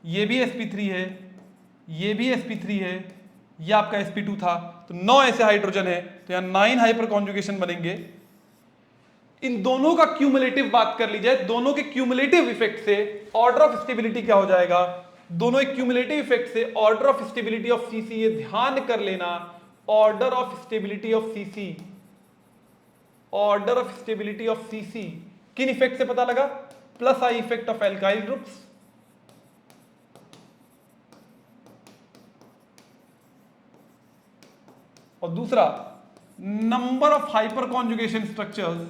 ये भी sp3 है, ये भी sp3 है, ये आपका sp2 था। तो 9 ऐसे हाइड्रोजन है, तो यहां 9 हाइपर कॉन्जुगेशन बनेंगे। इन दोनों का क्यूमुलेटिव बात कर ली जाए, दोनों के क्यूमुलेटिव इफेक्ट से ऑर्डर ऑफ स्टेबिलिटी क्या हो जाएगा? दोनों एक क्यूमुलेटिव इफेक्ट से order of stability of CC, ये ध्यान कर लेना, order of stability of CC, order of stability of CC किन इफेक्ट से पता लगा? Plus I effect of alkyl groups और दूसरा number of hyperconjugation structures.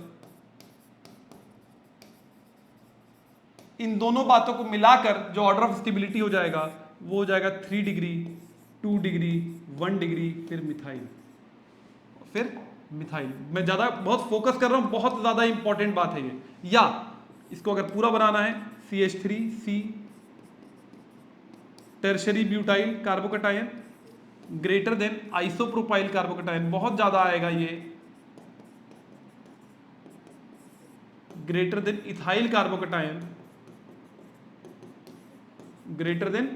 इन दोनों बातों को मिलाकर जो ऑर्डर ऑफ स्टेबिलिटी हो जाएगा वो हो जाएगा 3 डिग्री, 2 डिग्री, 1 डिग्री, फिर मिथाइल, फिर मिथाइल। मैं ज्यादा बहुत फोकस कर रहा हूं, बहुत ज्यादा इंपॉर्टेंट बात है ये। या इसको अगर पूरा बनाना है CH3C tertiary butyl carbocation greater than isopropyl carbocation, बहुत ज्यादा आएगा ये, greater than ethyl carbocation greater than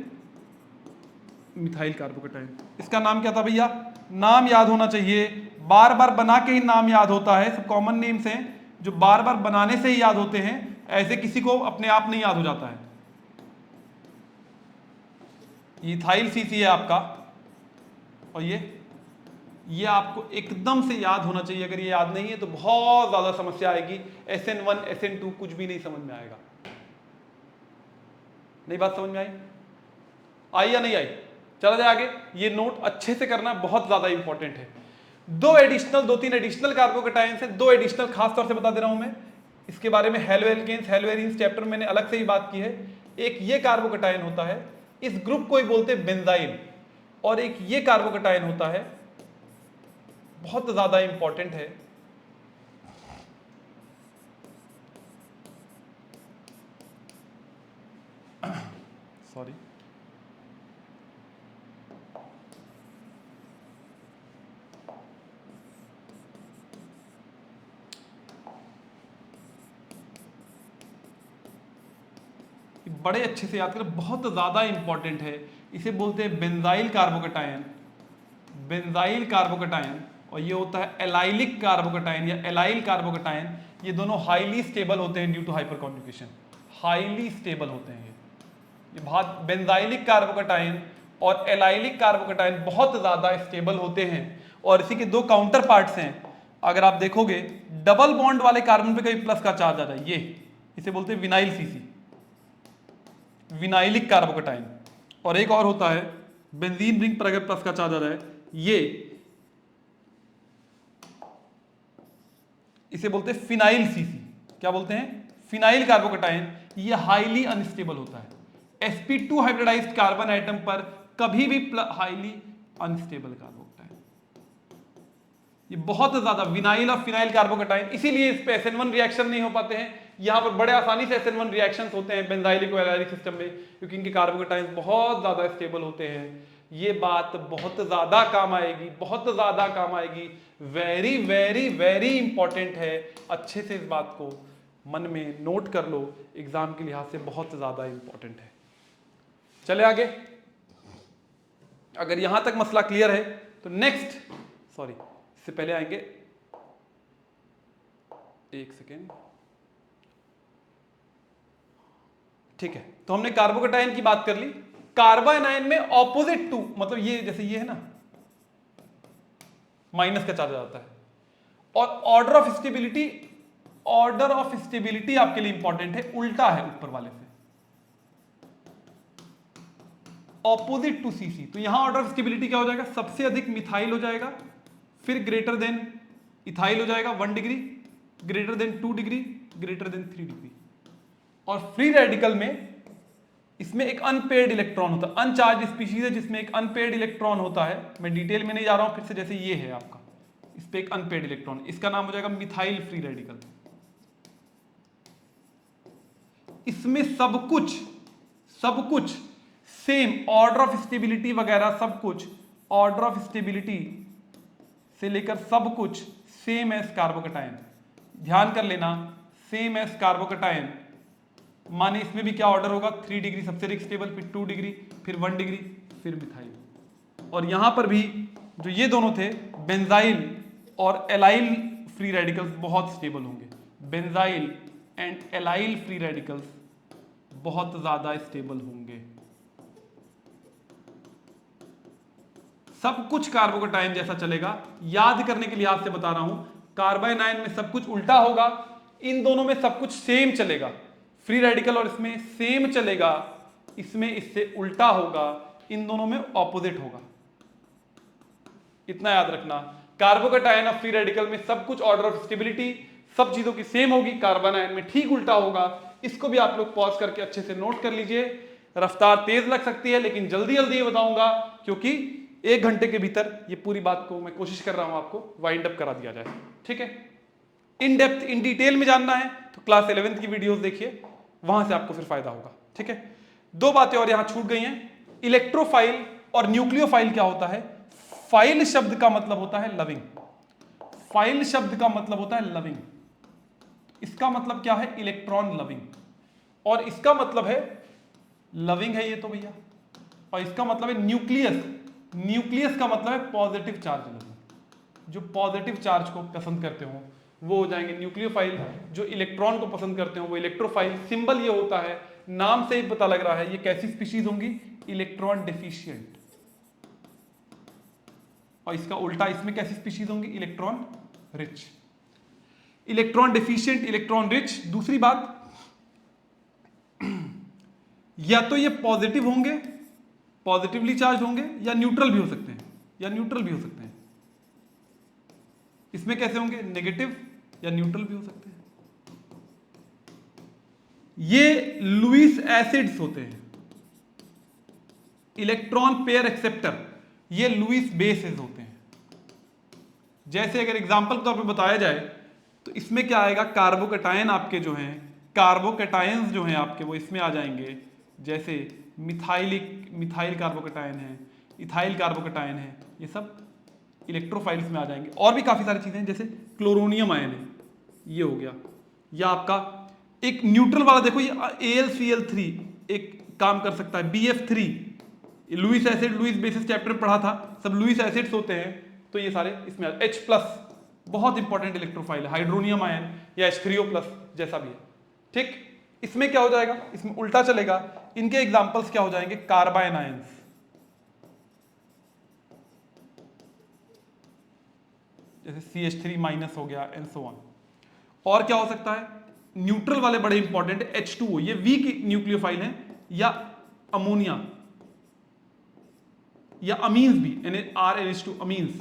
methyl carbocation. इसका नाम क्या था भैया? नाम याद होना चाहिए, बार बार बना के ही नाम याद होता है। सब कॉमन नेम्स हैं जो बार बार बनाने से ही याद होते हैं, ऐसे किसी को अपने आप नहीं याद हो जाता है। इथाइल सीसी है आपका और ये आपको एकदम से याद होना चाहिए। अगर ये याद नहीं है तो बहुत ज्यादा समस्या आएगी। SN1 SN2 कुछ भी नहीं समझ में आएगा। नहीं बात समझ में आई या नहीं आई? चला जाए आगे। ये नोट अच्छे से करना, बहुत ज्यादा इंपॉर्टेंट है। 2-3 एडिशनल कार्बोकैटायंस हैं, 2 एडिशनल खास तौर से बता दे रहा हूं मैं। इसके बारे में हेलोएल्केन्स हेलोएरीन्स चैप्टर में मैंने अलग से ही बात की है। एक ये कार्बोकैटायन होता है, इस ग्रुप को ही बोलते हैं बेंजाइल, और एक ये कार्बोकैटायन होता है, बहुत ज्यादा इंपॉर्टेंट है। सॉरी, बड़े अच्छे से याद करें, बहुत ज्यादा इंपॉर्टेंट है। इसे बोलते हैं बेंजाइल कार्बोकेटायन, बेंजाइल कार्बोकेटायन, और ये होता है एलाइलिक कार्बोकेटायन या एलाइल कार्बोकेटायन। ये दोनों हाईली स्टेबल होते हैं due to hyperconjugation, highly stable होते हैं ये बहुत। बेंजाइलिक कार्बोकेटायन और एलाइलिक कार्बोकेटायन बहुत ज्यादा स्टेबल होते हैं, और इसी के दो काउंटर पार्ट्स हैं। अगर आप देखोगे डबल बॉन्ड वाले कार्बन पे कभी प्लस का चार्ज आ जाए, ये इसे बोलते हैं विनाइल सीसी, विनाइलिक कार्बोकेटायन। और एक और होता है बेंजीन रिंग पर अगर प्लस का चार्ज आ जाए, ये इसे बोलते हैं फिनाइल सीसी। क्या बोलते हैं? Phenyl carbocation. ये हाईली अनस्टेबल होता है। sp2 हाइब्रिडाइज्ड कार्बन आइटम पर कभी भी हाईली अनस्टेबल कार्बोकेटायन, ये बहुत ज्यादा विनाइल और फिनाइल कार्बोकेटायन। इसीलिए इस पे SN1 रिएक्शन नहीं हो पाते हैं। यहाँ पर बड़े आसानी से SN1 रिएक्शंस होते हैं बेंजाइलिक और एलाइलिक सिस्टम में, क्योंकि इनके कार्बोकेटायन बहुत ज्यादा स्टेबल होते हैं। ये बात बहुत ज्यादा काम आएगी, बहुत ज्यादा काम आएगी। वेरी वेरी वेरी इंपॉर्टेंट है। अच्छे से इस बात को मन में नोट कर लो, एग्जाम के लिहाज से बहुत ज्यादा इंपॉर्टेंट है। चले आगे। अगर यहां तक मसला क्लियर है तो नेक्स्ट, सॉरी इससे पहले आएंगे, एक सेकेंड, ठीक है। तो हमने कार्बोकेटायन की बात कर ली। कार्बन आयन में ऑपोजिट टू, मतलब ये जैसे ये है ना, माइनस का चार्ज आता है। और order of stability, order of stability आपके लिए इंपॉर्टेंट है, उल्टा है ऊपर वाले से, ऑपोजिट टू सीसी। तो यहां ऑर्डर ऑफ स्टेबिलिटी क्या हो जाएगा? सबसे अधिक मिथाइल हो जाएगा, फिर ग्रेटर देन इथाइल हो जाएगा 1 degree, greater than 2 degree, greater than 3 degree. और फ्री रेडिकल में इसमें एक अनपेयर्ड इलेक्ट्रॉन होता है, अनचार्ज स्पीशीज है जिसमें एक अनपेयर्ड इलेक्ट्रॉन होता है। मैं डिटेल में नहीं जा रहा हूं फिर से, जैसे ये है आपका, इस पे एक अनपेयर्ड इलेक्ट्रॉन, इसका नाम हो जाएगा मिथाइल फ्री रेडिकल। इसमें सब कुछ सेम, ऑर्डर ऑफ स्टेबिलिटी वगैरह सब कुछ, ऑर्डर ऑफ स्टेबिलिटी से लेकर सब कुछ सेम एज कार्बोकेटायन। ध्यान कर लेना, सेम एज कार्बोकेटायन। माने इसमें भी क्या ऑर्डर होगा? 3 डिग्री सबसे अधिक स्टेबल, फिर 2 डिग्री, फिर 1 डिग्री, फिर मिथाइल। और यहां पर भी जो ये दोनों थे, बेंजाइल और एलाइल फ्री रेडिकल्स बहुत स्टेबल होंगे। Benzyl and allyl free radicals बहुत ज्यादा स्टेबल होंगे। सब कुछ कार्बोकेटायन जैसा चलेगा। याद करने के लिहाज से बता रहा हूं, कार्बन आयन में सब कुछ उल्टा होगा, इन दोनों में सब कुछ सेम चलेगा। फ्री रेडिकल और इसमें सेम चलेगा, इसमें इससे उल्टा होगा, इन दोनों में ऑपोजिट होगा। इतना याद रखना, कार्बोकेटायन और फ्री रेडिकल में सब कुछ ऑर्डर ऑफ स्टेबिलिटी सब चीजों की सेम होगी, कार्बन आयन में ठीक उल्टा होगा। इसको भी आप लोग पॉज करके अच्छे से नोट कर लीजिए। रफ्तार तेज लग सकती है लेकिन जल्दी जल्दी बताऊंगा, क्योंकि 1 घंटे के भीतर ये पूरी बात को मैं कोशिश कर रहा हूं आपको वाइंड अप करा दिया जाए। ठीक है, इन डेप्थ इन डिटेल में जानना है तो क्लास 11th की वीडियोस देखिए, वहां से आपको फिर फायदा होगा। ठीक है, 2 बातें और यहां छूट गई हैं। इलेक्ट्रोफाइल और न्यूक्लियोफाइल क्या होता है? फाइल शब्द का मतलब होता है लविंग, फाइल शब्द का मतलब होता है लविंग। इसका मतलब क्या है? Electron loving. और इसका मतलब है लविंग है ये तो भैया, और इसका मतलब है न्यूक्लियस। न्यूक्लियस का मतलब है पॉजिटिव चार्ज लविंग। जो पॉजिटिव चार्ज को पसंद करते हो वो हो जाएंगे न्यूक्लियोफाइल, जो इलेक्ट्रॉन को पसंद करते हो वो इलेक्ट्रोफाइल। सिंबल ये होता है, नाम से ही पता लग रहा है ये कैसी स्पीशीज होंगी, इलेक्ट्रॉन डेफिशिएंट। और इसका उल्टा इसमें कैसी स्पीशीज होंगी, electron rich. Electron deficient, electron rich. दूसरी बात, या तो ये पॉजिटिव होंगे, पॉजिटिवली चार्ज होंगे, या न्यूट्रल भी हो सकते हैं, या न्यूट्रल भी हो सकते हैं। इसमें कैसे होंगे, नेगेटिव या न्यूट्रल भी हो सकते हैं। ये लुईस एसिड्स होते हैं, इलेक्ट्रॉन पेयर एक्सेप्टर, ये लुईस बेसेस होते हैं। जैसे अगर एग्जांपल के तौर पे बताया जाए तो इसमें क्या आएगा, कार्बोकेटायन आपके जो हैं, कार्बोकेटायंस जो हैं आपके वो इसमें आ जाएंगे जैसे मिथाइल कार्बोकैटायन है, इथाइल कार्बोकैटायन है, ये सब इलेक्ट्रोफाइल्स में आ जाएंगे। और भी काफी सारी चीजें हैं, जैसे क्लोरोनियम आयन है, ये हो गया। या आपका एक न्यूट्रल वाला देखो, ये AlCl3 एक काम कर सकता है, BF3, Lewis acid, Lewis bases chapter में पढ़ा था, सब लुईस एसिड्स होते हैं, तो ये सारे इसमें H+ बहुत इंपॉर्टेंट इलेक्ट्रोफाइल है, हाइड्रोनियम आयन या H3O+ जैसा भी है। ठीक, इसमें क्या हो जाएगा, इसमें उल्टा चलेगा। इनके एग्जांपल्स क्या हो जाएंगे, कार्बाइन आयंस, जैसे CH3- हो गया एंड सो ऑन। और क्या हो सकता है, न्यूट्रल वाले बड़े इंपॉर्टेंट है, H2O, ये वीक न्यूक्लियोफाइल है, या अमोनिया या अमीन्स भी, RNH2 अमीन्स,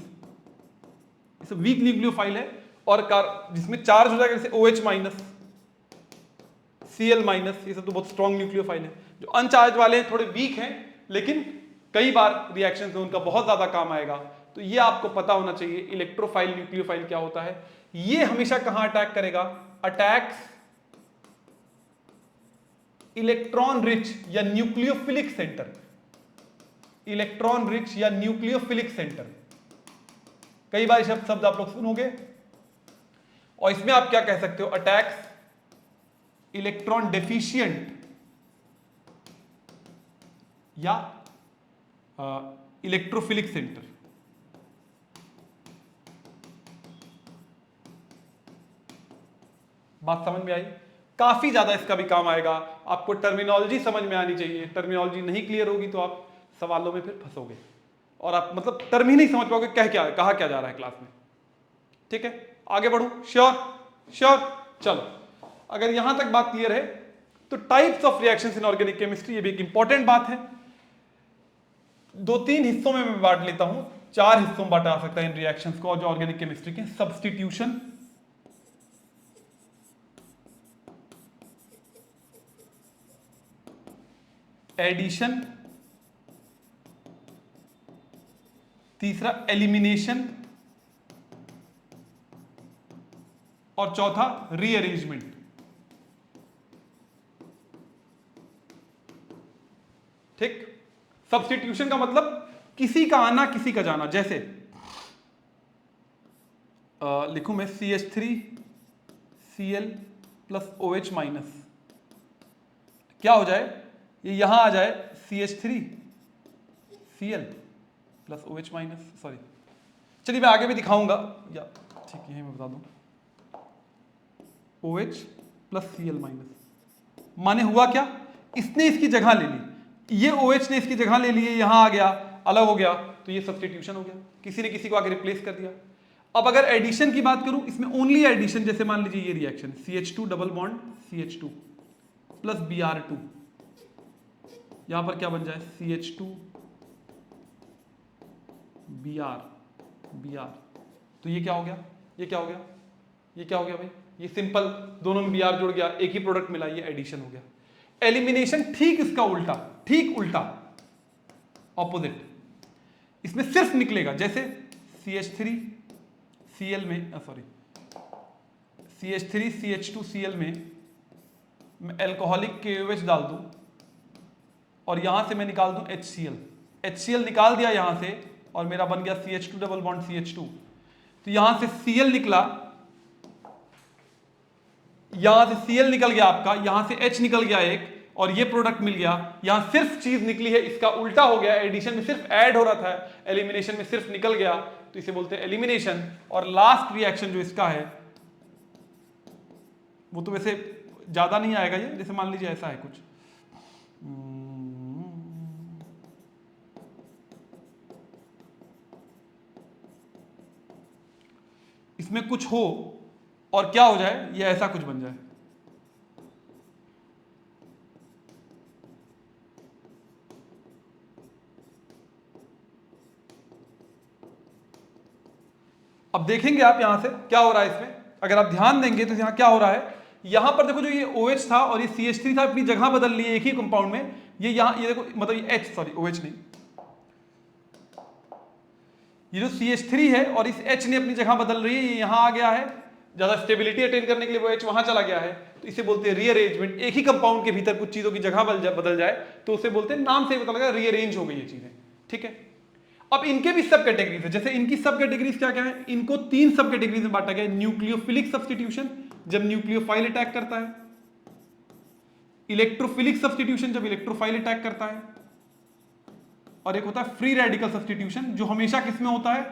ये सब वीक न्यूक्लियोफाइल है। और जिसमें चार्ज हो जाएगा, जैसे OH-, Cl-, ये सब तो बहुत स्ट्रॉन्ग न्यूक्लियोफाइल है। जो अनचार्ज वाले हैं थोड़े वीक हैं, लेकिन कई बार रिएक्शन से उनका बहुत ज्यादा काम आएगा। तो ये आपको पता होना चाहिए इलेक्ट्रोफाइल न्यूक्लियोफाइल क्या होता है। ये हमेशा कहां अटैक करेगा, अटैक्स इलेक्ट्रॉन रिच या न्यूक्लियोफिलिक सेंटर, इलेक्ट्रॉन रिच या न्यूक्लियोफिलिक सेंटर, कई बार शब्द आप लोग सुनोगे। और इसमें आप क्या कह सकते हो, अटैक्स इलेक्ट्रॉन डेफिशिएंट या इलेक्ट्रोफिलिक सेंटर। बात समझ में आई, काफी ज्यादा इसका भी काम आएगा। आपको टर्मिनोलॉजी समझ में आनी चाहिए, टर्मिनोलॉजी नहीं क्लियर होगी तो आप सवालों में फिर फंसोगे और आप मतलब टर्म ही नहीं समझ पाओगे कहा क्या जा रहा है क्लास में। ठीक है, आगे बढ़ू, श्योर। चलो, अगर यहां तक बात क्लियर है तो types of reactions in organic chemistry, ये भी एक इंपॉर्टेंट बात है। 2-3 हिस्सों में मैं बांट लेता हूं, 4 हिस्सों में बांटा सकता है इन रिएक्शंस को जो ऑर्गेनिक केमिस्ट्री के, सब्स्टिट्यूशन, एडिशन, तीसरा एलिमिनेशन, और चौथा रीअरेंजमेंट। ठीक, सब्स्टिट्यूशन का मतलब किसी का आना किसी का जाना। जैसे लिखूं मैं CH3Cl + OH-, क्या हो जाए, ये यहां आ जाए CH3Cl + OH-, सॉरी, चलिए मैं आगे भी दिखाऊंगा, या ठीक है मैं बता दूं, OH + Cl-, माने हुआ क्या, इसने इसकी जगह ले ली, ये OH ने इसकी जगह ले ली, यहां आ गया, अलग हो गया, तो ये सब्स्टिट्यूशन हो गया, किसी ने किसी को आगे रिप्लेस कर दिया। अब अगर एडिशन की बात करूं, इसमें ओनली एडिशन, जैसे मान लीजिए ये reaction CH2 double bond CH2 + Br2, यहां पर क्या बन जाए CH2 Br, तो ये क्या हो गया, ये क्या हो गया, ये क्या हो गया भाई, ये सिंपल, दोनों में Br जुड़ गया, एक ही प्रोडक्ट मिला, ये एडिशन हो गया। एलिमिनेशन ठीक इसका उल्टा, ठीक उल्टा, ऑपोजिट, इसमें सिर्फ निकलेगा, जैसे CH3Cl में, सॉरी CH3CH2Cl में मैं एल्कोहलिक KOH डाल दूं और यहां से मैं निकाल दूं HCl निकाल दिया यहां से, और मेरा बन गया CH2 डबल बॉन्ड CH2, तो यहां से Cl निकला, यहां से Cl निकल गया आपका, यहां से H निकल गया एक, और ये प्रोडक्ट मिल गया। यहां सिर्फ चीज निकली है, इसका उल्टा हो गया, एडिशन में सिर्फ ऐड हो रहा था, एलिमिनेशन में सिर्फ निकल गया, तो इसे बोलते हैं एलिमिनेशन। और लास्ट रिएक्शन जो इसका है, वो तो वैसे ज्यादा नहीं आएगा ये, जैसे मान लीजिए ऐसा है कुछ, इसमें कुछ हो और क्या हो जाए, ये ऐसा कुछ बन जाए, अब देखेंगे आप यहां से क्या हो रहा है इसमें, अगर आप ध्यान देंगे तो यहां क्या हो रहा है, यहां पर देखो जो ये OH था और ये CH3 था, अपनी जगह बदल लिए एक ही कंपाउंड में, ये यहां, ये देखो मतलब ये H, सॉरी OH नहीं, ये जो CH3 है और इस H ने अपनी जगह बदल रही है, ये यहां आ गया है, ज्यादा स्टेबिलिटी अटेन करने के लिए वो H वहां चला गया है, तो इसे बोलते हैं रीअरेंजमेंट। एक ही कंपाउंड के भीतर कुछ चीजों की जगह बदल जाए तो उसे बोलते हैं, नाम से ही पता लगा रीअरेंज हो गई ये चीजें, ठीक है। अब इनके भी सब कैटेगरीज है, जैसे इनकी सब कैटेगरीज क्या क्या है, इनको 3 सब कैटेगरीज में बांटा गया। न्यूक्लियोफिलिक सब्स्टिट्यूशन, जब न्यूक्लियोफाइल अटैक करता है, इलेक्ट्रोफिलिक सब्स्टिट्यूशन, जब इलेक्ट्रोफाइल अटैक करता है, और एक होता है फ्री रेडिकल सब्स्टिट्यूशन, जो हमेशा किसमें होता है,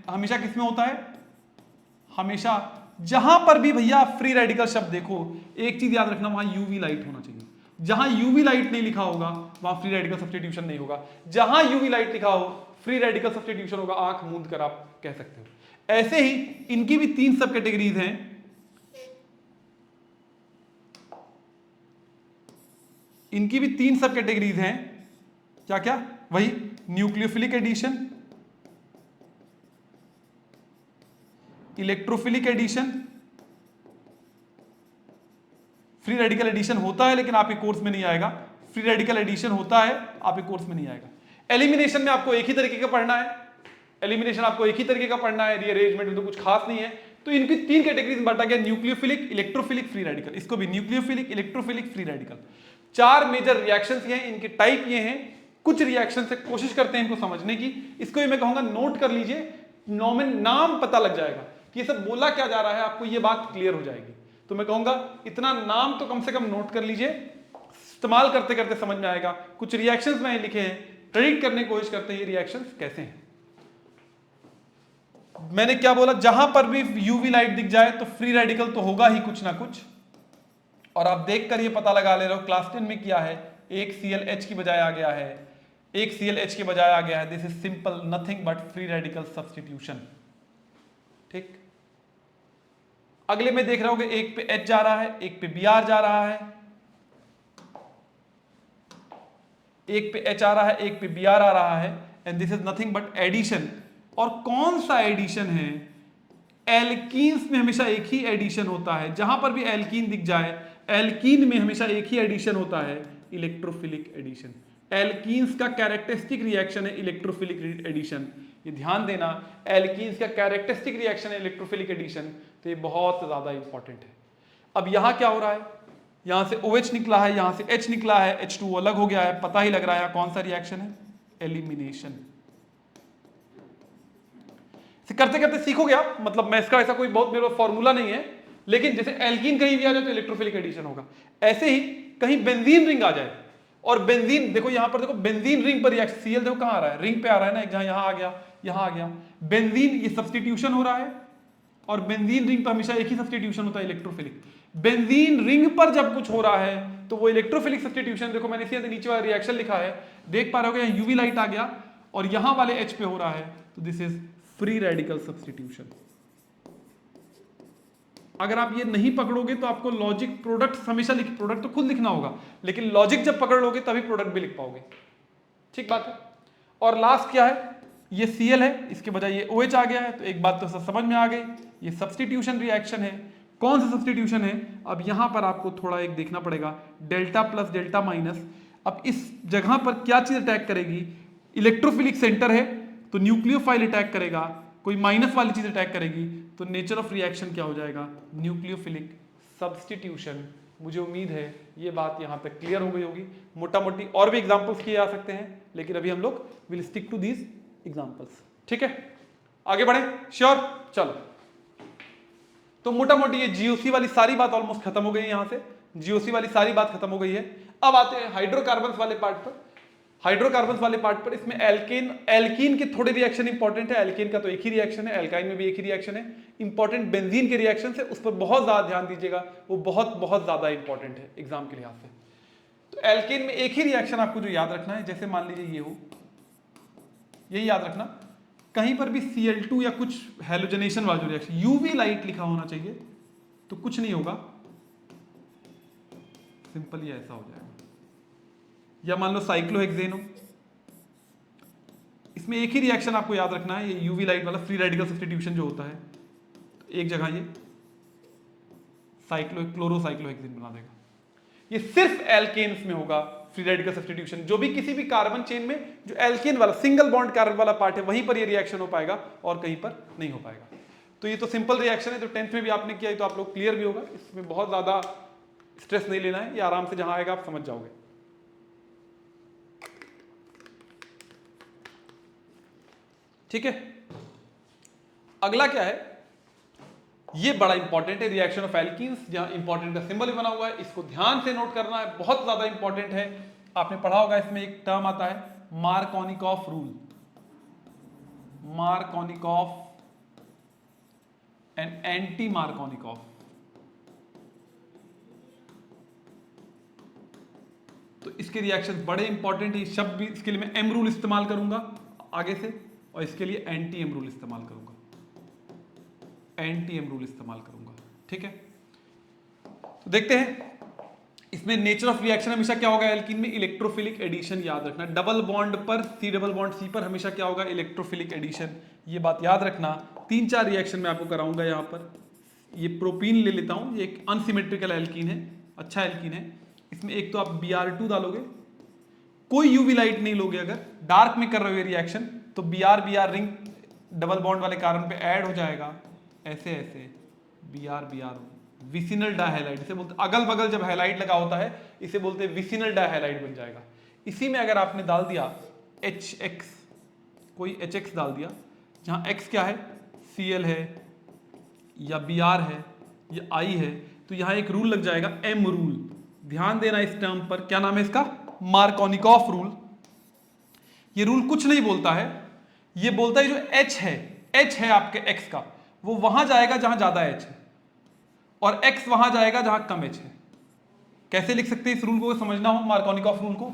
हमेशा किसमें होता है, हमेशा जहां पर भी भैया फ्री रेडिकल शब्द देखो, एक चीज याद रखना, वहां यूवी लाइट होना चाहिए। जहां यूवी लाइट नहीं लिखा होगा वहां फ्री रेडिकल सब्स्टिट्यूशन नहीं होगा, जहां यूवी लाइट लिखा हो फ्री रेडिकल सब्स्टिट्यूशन होगा, आंख मूंद कर आप कह सकते हो। ऐसे ही इनकी भी 3 सब कैटेगरीज हैं, इनकी भी 3 सब कैटेगरीज हैं, क्या क्या, वही nucleophilic addition, electrophilic addition, free radical addition होता है लेकिन आपके कोर्स में नहीं आएगा, फ्री रेडिकल एडिशन होता है आपके कोर्स में नहीं आएगा। एलिमिनेशन में आपको एक ही तरीके का पढ़ना है, एलिमिनेशन आपको एक ही तरीके का पढ़ना है, रीअरेंजमेंट में तो कुछ खास नहीं है। तो इनकी 3 कैटेगरीज में बांटा गया, न्यूक्लियोफिलिक, इलेक्ट्रोफिलिक, फ्री रेडिकल। इसको भी nucleophilic, electrophilic, free radical, 4 major reactions हैं, इनके टाइप ये हैं। कुछ रिएक्शन से कोशिश करते हैं इनको समझने की, इसको भी मैं कहूंगा नोट कर लीजिए, नाम पता लग जाएगा कि ये सब बोला क्या जा रहा है, आपको ये बात क्लियर हो जाएगी। तो मैं कहूंगा इतना नाम तो कम से कम नोट कर लीजिए, इस्तेमाल करते करते समझ में आएगा। कुछ रिएक्शंस मैंने लिखे हैं, प्रेडिक्ट करने की कोशिश करते हैं ये रिएक्शंस कैसे हैं। मैंने क्या बोला, जहां पर भी यूवी लाइट दिख जाए तो फ्री रेडिकल तो होगा ही कुछ ना कुछ, और आप देखकर ये पता लगा ले रहे हो क्लास 10 में किया है, एक ClH की बजाय आ गया है, एक ClH के बजाय आ गया है, this is simple nothing but free radical substitution, ठीक। अगले में देख रहे होगे, एक पे H जा रहा है, एक पे Br जा रहा है, एक पे H आ रहा है, एक पे Br आ रहा है, and this is nothing but addition. और कौन सा एडिशन है, एल्कीन्स में हमेशा एक ही एडिशन होता है, जहां पर भी एल्कीन दिख जाए, एल्कीन में हमेशा एक ही एडिशन होता है, इलेक्ट्रोफिलिक एडिशन। एल्कीन्स का कैरेक्टरिस्टिक रिएक्शन है इलेक्ट्रोफिलिक एडिशन, ये ध्यान देना, एल्कीन्स का कैरेक्टरिस्टिक रिएक्शन है इलेक्ट्रोफिलिक एडिशन, तो ये बहुत ज्यादा इंपॉर्टेंट है। अब यहां क्या हो रहा है, यहां से OH निकला है, यहां से H निकला है, H2O अलग हो गया है, पता ही लग रहा है कौन सा रिएक्शन है, एलिमिनेशन। करते करते सीखोगे आप, मतलब मैं इसका ऐसा कोई बहुत मेरा फॉर्मूला नहीं है, लेकिन जैसे एल्कीन कहीं भी आ जाए तो इलेक्ट्रोफिलिक एडिशन होगा, ऐसे ही कहीं बेंजीन रिंग आ जाए, और बेंजीन देखो यहां पर देखो, बेंजीन रिंग पर रिएक्शन, Cl देखो कहां आ रहा है, रिंग पे आ रहा है ना, एक जहां यहां आ गया, यहां आ गया, बेंजीन, ये सब्स्टिट्यूशन हो रहा है, और बेंजीन रिंग पर हमेशा एक ही सब्स्टिट्यूशन होता है, इलेक्ट्रोफिलिक। बेंजीन रिंग पर जब कुछ हो रहा है तो वो इलेक्ट्रोफिलिक सब्स्टिट्यूशन, देखो मैंने इसी नीचे वाला रिएक्शन लिखा है, देख पा रहे हो, यूवी लाइट आ गया और यहां वाले H पे हो रहा है, तो this is free radical substitution. अगर आप ये नहीं पकड़ोगे तो आपको लॉजिक प्रोडक्ट हमेशा प्रोडक्ट तो खुद लिखना होगा, लेकिन लॉजिक जब पकड़ लोगे तभी प्रोडक्ट भी लिख पाओगे, ठीक बात है। और लास्ट क्या है, ये Cl है, इसके बजाय ये OH आ गया है, तो एक बात तो समझ में आ गई, ये सब्स्टिट्यूशन रिएक्शन है। कौन सा सब्स्टिट्यूशन है, अब यहां पर आपको थोड़ा एक देखना पड़ेगा, डेल्टा प्लस डेल्टा माइनस। अब इस जगह पर क्या चीज अटैक करेगी, इलेक्ट्रोफिलिक सेंटर है तो न्यूक्लियोफाइल अटैक करेगा, कोई माइनस वाली चीज अटैक करेगी तो नेचर ऑफ रिएक्शन क्या हो जाएगा, न्यूक्लियोफिलिक सब्स्टिट्यूशन। मुझे उम्मीद है ये बात यहां तक क्लियर हो गई होगी। मोटा मोटी और भी एग्जांपल्स किए जा सकते हैं, लेकिन अभी हम लोग will stick to these examples, ठीक है। आगे बढ़े, श्योर, चलो। तो मोटा मोटी ये जीओसी वाली सारी बात ऑलमोस्ट खत्म हो गई है, यहां से जीओसी वाली सारी बात खत्म हो गई है। अब आते हैं हाइड्रोकार्बन्स वाले पार्ट पर। हाइड्रोकार्बन्स वाले पार्ट पर इसमें एल्कीन के थोड़े रिएक्शन इंपॉर्टेंट है, एल्कीन का तो एक ही रिएक्शन है, एल्काइन में भी एक ही रिएक्शन है। इंपॉर्टेंट बेंजीन के रिएक्शन है, उस पर बहुत ज्यादा ध्यान दीजिएगा, वो बहुत बहुत ज्यादा इंपॉर्टेंट है एग्जाम के लिहाज से। तो एल्कीन में एक ही रिएक्शन आपको जो याद रखना है, जैसे मान लीजिए ये हो, यही याद रखना, कहीं पर भी Cl2 या कुछ हेलोजनेशन वाला जो रिएक्शन, यूवी लाइट लिखा होना चाहिए, तो कुछ नहीं होगा, सिंपल ये ऐसा हो जाएगा। या मान लो साइक्लोहेक्सेन हो, इसमें एक ही रिएक्शन आपको याद रखना है, ये यूवी लाइट वाला फ्री रेडिकल सब्स्टिट्यूशन जो होता है, तो एक जगह ये क्लोरोसाइक्लोहेक्सेन बना देगा। ये सिर्फ एल्केन्स में होगा फ्री रेडिकल सब्स्टिट्यूशन, जो भी किसी भी कार्बन चेन में जो एल्केन वाला सिंगल बॉन्ड कार्बन वाला पार्ट है वहीं पर ये रिएक्शन हो पाएगा और कहीं पर नहीं हो पाएगा। तो ये तो सिंपल रिएक्शन है, जो 10th में भी आपने किया है तो आप लोग क्लियर भी होगा, इसमें बहुत ज्यादा स्ट्रेस नहीं लेना है, ये आराम से जहां आएगा आप समझ जाओगे। ठीक है, अगला क्या है, ये बड़ा इंपॉर्टेंट है, रिएक्शन ऑफ एल्कीन्स, जहां इंपॉर्टेंट का सिंबल भी बना हुआ है, इसको ध्यान से नोट करना है, बहुत ज्यादा इंपॉर्टेंट है। आपने पढ़ा होगा, इसमें एक टर्म आता है Markovnikov rule, Markovnikov and anti Markovnikov. तो इसके रिएक्शन बड़े इंपॉर्टेंट है, शब्द भी इसके लिए मैं एम रूल इस्तेमाल करूंगा आगे से, और इसके लिए एंटी एम रूल इस्तेमाल करूंगा, एंटी एम रूल इस्तेमाल करूंगा। ठीक है, तो देखते हैं इसमें नेचर ऑफ रिएक्शन हमेशा क्या होगा, एल्कीन में इलेक्ट्रोफिलिक एडिशन याद रखना, डबल बॉन्ड पर सी, डबल बॉन्ड सी पर हमेशा क्या होगा, इलेक्ट्रोफिलिक एडिशन, ये बात याद रखना। 3-4 रिएक्शन मैं आपको कराऊंगा। यहाँ पर ये प्रोपीन ले लेता हूं, ये एक अनसिमेट्रिकल एल्कीन है, अच्छा एल्कीन है, इसमें एक तो आप Br2 डालोगे, कोई यूवी लाइट नहीं लोगे, अगर डार्क में कर रहे हो रिएक्शन तो Br रिंग डबल बॉन्ड वाले कार्बन पे ऐड हो जाएगा, ऐसे ऐसे Br विसिनल डाइहैलाइड, इसे बोलते, अगल बगल जब हैलाइड लगा होता है इसे बोलते हैं विसिनल डाइहैलाइड बन जाएगा। इसी में अगर आपने डाल दिया HX, कोई HX डाल दिया, जहां X क्या है, Cl है या Br है या I है, तो यहां एक रूल लग जाएगा, M रूल। ध्यान देना इस टर्म पर, क्या नाम है इसका, मार्कोनिकॉफ रूल। ये रूल कुछ नहीं बोलता है, ये बोलता है जो H है आपके X का, वो वहां जाएगा जहां ज्यादा H है, और X वहां जाएगा जहां कम H है। कैसे लिख सकते हैं इस रूल को, समझना हो मार्कोनिकॉफ रूल को,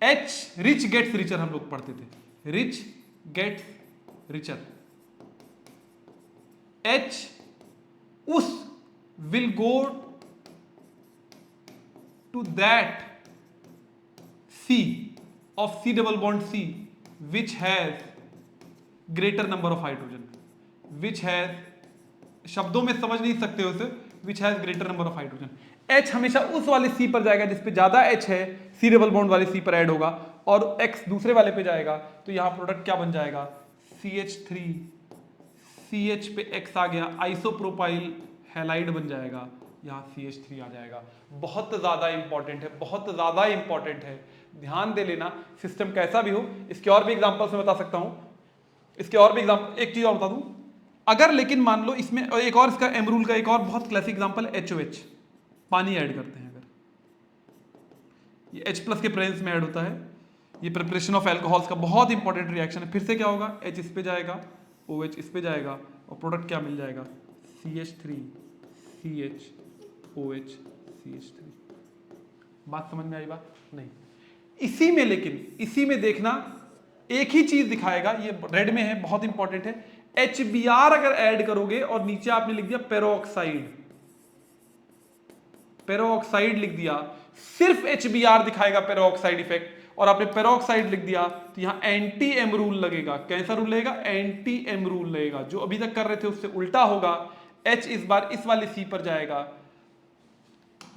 H रिच गेट्स रिचर, हम लोग पढ़ते थे, रिच गेट्स रिचर, H उस will go to that C of C double bond C which has greater number of hydrogen, which has, शब्दों में समझ नहीं सकते हो उसे, which has greater number of hydrogen। H हमेशा उस वाले C पर जाएगा जिस पे ज्यादा H है, C डबल बॉन्ड वाले C पर ऐड होगा, और X दूसरे वाले पे जाएगा, तो यहां प्रोडक्ट क्या बन जाएगा, CH3, CH पे X आ गया, आइसोप्रोपाइल हैलाइड बन जाएगा, यहाँ CH3 आ जाएगा। बहुत ज़्यादा इंपॉर्टेंट है, बहुत ज़्यादा इंपॉर्टेंट है, ध्यान दे लेना। सिस्टम कैसा भी हो, इसके और भी एग्जांपल्स मैं बता सकता हूँ, इसके और भी एग्जांपल, एक चीज़ और बता दूँ, अगर लेकिन मान लो इसमें एक और, इसका एम रूल का एक और बहुत क्लासिक एग्जांपल है HOH, पानी ऐड करते हैं, अगर ये H+ के प्रेजेंस में ऐड होता है, ये प्रिपरेशन ऑफ एल्कोहल्स का बहुत इंपॉर्टेंट रिएक्शन है। फिर से क्या होगा, H इस पे जाएगा, OH इस पे जाएगा, और प्रोडक्ट क्या मिल जाएगा, CH3 CH OH CH3। बात समझ में आई, बात नहीं। इसी में, लेकिन इसी में देखना एक ही चीज दिखाएगा, ये रेड में है, बहुत इंपॉर्टेंट है, HBr अगर ऐड करोगे और नीचे आपने लिख दिया पेरोक्साइड, पेरोक्साइड लिख दिया, सिर्फ HBr दिखाएगा पेरोक्साइड इफेक्ट, और आपने पेरोक्साइड लिख दिया तो यहां एंटी एम रूल लगेगा। कैसा रूल लगेगा, एंटी एम रूल लगेगा, जो अभी तक कर रहे थे उससे उल्टा होगा। H इस बार इस वाले C पर जाएगा,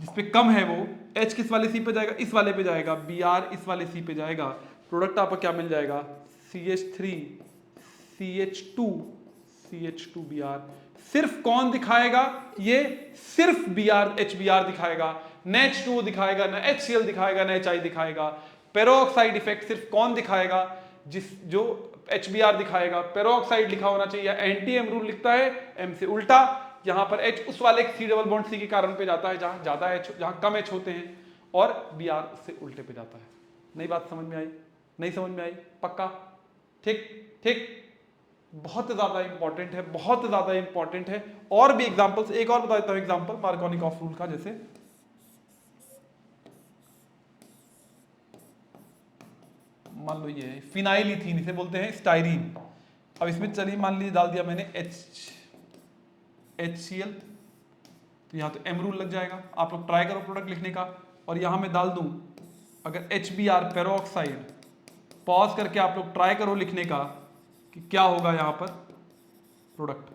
जिसपे कम है वो, H किस वाले C पे जाएगा, इस वाले पे जाएगा, Br इस वाले C पे जाएगा, प्रोडक्ट आपको क्या मिल जाएगा, CH3 CH2 CH2Br। सिर्फ कौन दिखाएगा, ये सिर्फ HBr दिखाएगा, न H2O दिखाएगा, न HCl दिखाएगा, न HI दिखाएगा। पेरोक्साइड इफेक्ट सिर्फ कौन दिखाएगा, जो HBr दिखाएगा, पेरोक्साइड लिखा होना चाहिए, एंटी एम रूल लिखता है, M से उल्टा, यहां पर H उस वाले C डबल बॉन्ड C के कारण पे जाता है जहां ज्यादा H, जहां कम H होते हैं, और Br उससे उल्टे पे जाता है। नई बात समझ में आई, नहीं समझ में आई, पक्का, ठीक ठीक, बहुत ज्यादा इंपॉर्टेंट है, बहुत ज्यादा इंपॉर्टेंट है। और भी एग्जांपल्स, एक और बता देता हूं एग्जांपल मार्कोनिकॉफ रूल का, जैसे मान लो ये है फिनाइलिथीन, इसे बोलते हैं स्टाइरीन। अब इसमें चलिए मान लीजिए डाल दिया मैंने HCl, तो यहाँ तो एम रूल लग जाएगा। आप लोग ट्राई करो प्रोडक्ट लिखने का, और यहाँ मैं डाल दूं अगर HBr पेरोक्साइड, पॉज करके आप लोग ट्राई करो लिखने का कि क्या होगा यहाँ पर प्रोडक्ट,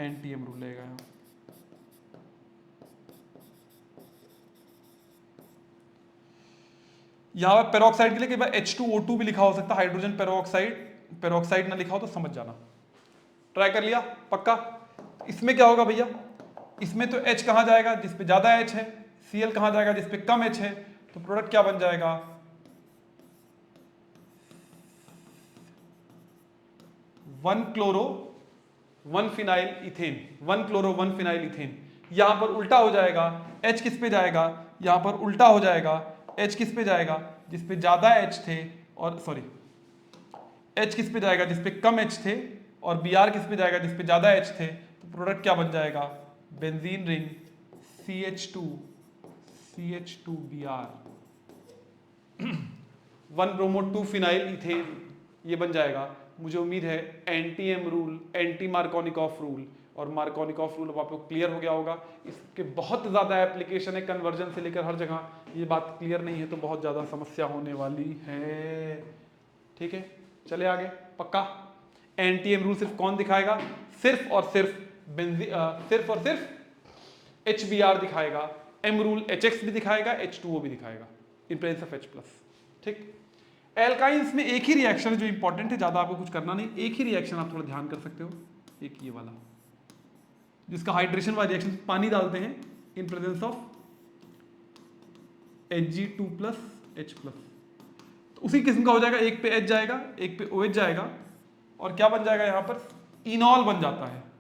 एंटी एम रूल लगेगा यहाँ। यहाँ पर पेरोक्साइड के लिए कई बार H2O2 भी लिखा हो सकता है, हाइड्रोजन पेरोक्साइड, पेरोक्साइड ना लिखा हो तो समझ जाना। ट्राई कर लिया पक्का। इसमें क्या होगा भैया, इसमें तो H कहाँ जाएगा जिस पे ज्यादा H है, Cl कहाँ जाएगा जिस पे कम H है, तो प्रोडक्ट क्या बन जाएगा, 1 chloro 1 phenyl ethane, 1 chloro 1 phenyl ethane. यहां पर उल्टा हो जाएगा, H किस पे जाएगा, यहां पर उल्टा हो जाएगा, H किस पे जाएगा जिस पे ज्यादा H थे, और सॉरी H किस पे जाएगा जिस पे कम H थे, और Br किस पे जाएगा जिस पे ज्यादा H थे, तो प्रोडक्ट क्या बन जाएगा, benzene ring CH2Br 1 bromo 2 phenyl ethane, ये बन जाएगा। मुझे उम्मीद है anti M rule, anti Markovnikov rule और मार्कोनिकॉफ रूल अब आपको क्लियर हो गया होगा। इसके बहुत ज़्यादा एप्लीकेशन है, कन्वर्जन से लेकर हर जगह। ये बात क्लियर नहीं है तो बहुत ज़्यादा समस्या होने वाली है। ठीक है, चले आगे पक्का। एंटी एम रूल सिर्फ कौन दिखाएगा, सिर्फ और सिर्फ HBr दिखाएगा, एम रूल HX भी दिखाएगा, H2O भी दिखाएगा इन प्रेजेंस ऑफ H+। ठीक, एल्काइंस में एक ही रिएक्शन जो इंपॉर्टेंट है, ज्यादा आपको कुछ करना नहीं, एक ही रिएक्शन आप थोड़ा ध्यान कर सकते हो, एक ये वाला जिसका हाइड्रेशन वाला रिएक्शन, पानी डालते हैं इन प्रेजेंस ऑफ Hg2+H+, तो उसी किस्म का हो जाएगा, एक पे H जाएगा एक पे OH जाएगा, और क्या बन जाएगा यहां पर, इनॉल बन जाता है।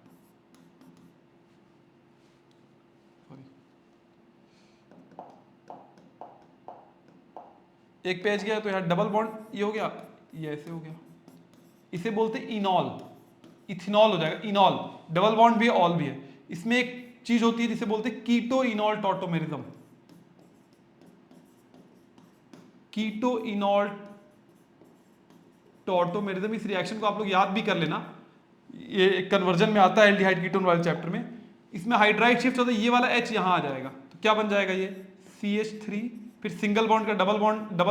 एक पे H गया तो यहाँ डबल बॉन्ड ये हो गया, ये ऐसे हो गया, इसे बोलते इनॉल, इथेनॉल हो जाएगा, इनॉल डबल बॉन्ड भी है, ऑल भी है। इसमें एक चीज होती है जिसे बोलते कीटो इनॉल टॉटोमेरिज्म, कीटो इनॉल टॉटोमेरिज्म। इस रिएक्शन को आप लोग याद भी कर लेना, ये कन्वर्जन में आता है एल्डिहाइड कीटोन वाले चैप्टर में। इसमें हाइड्राइड शिफ्ट होता है, ये वाला H यहाँ आ जाएगा, तो क्या बन जाएगा ये CH3, फिर सिंगल बॉन्ड का डबल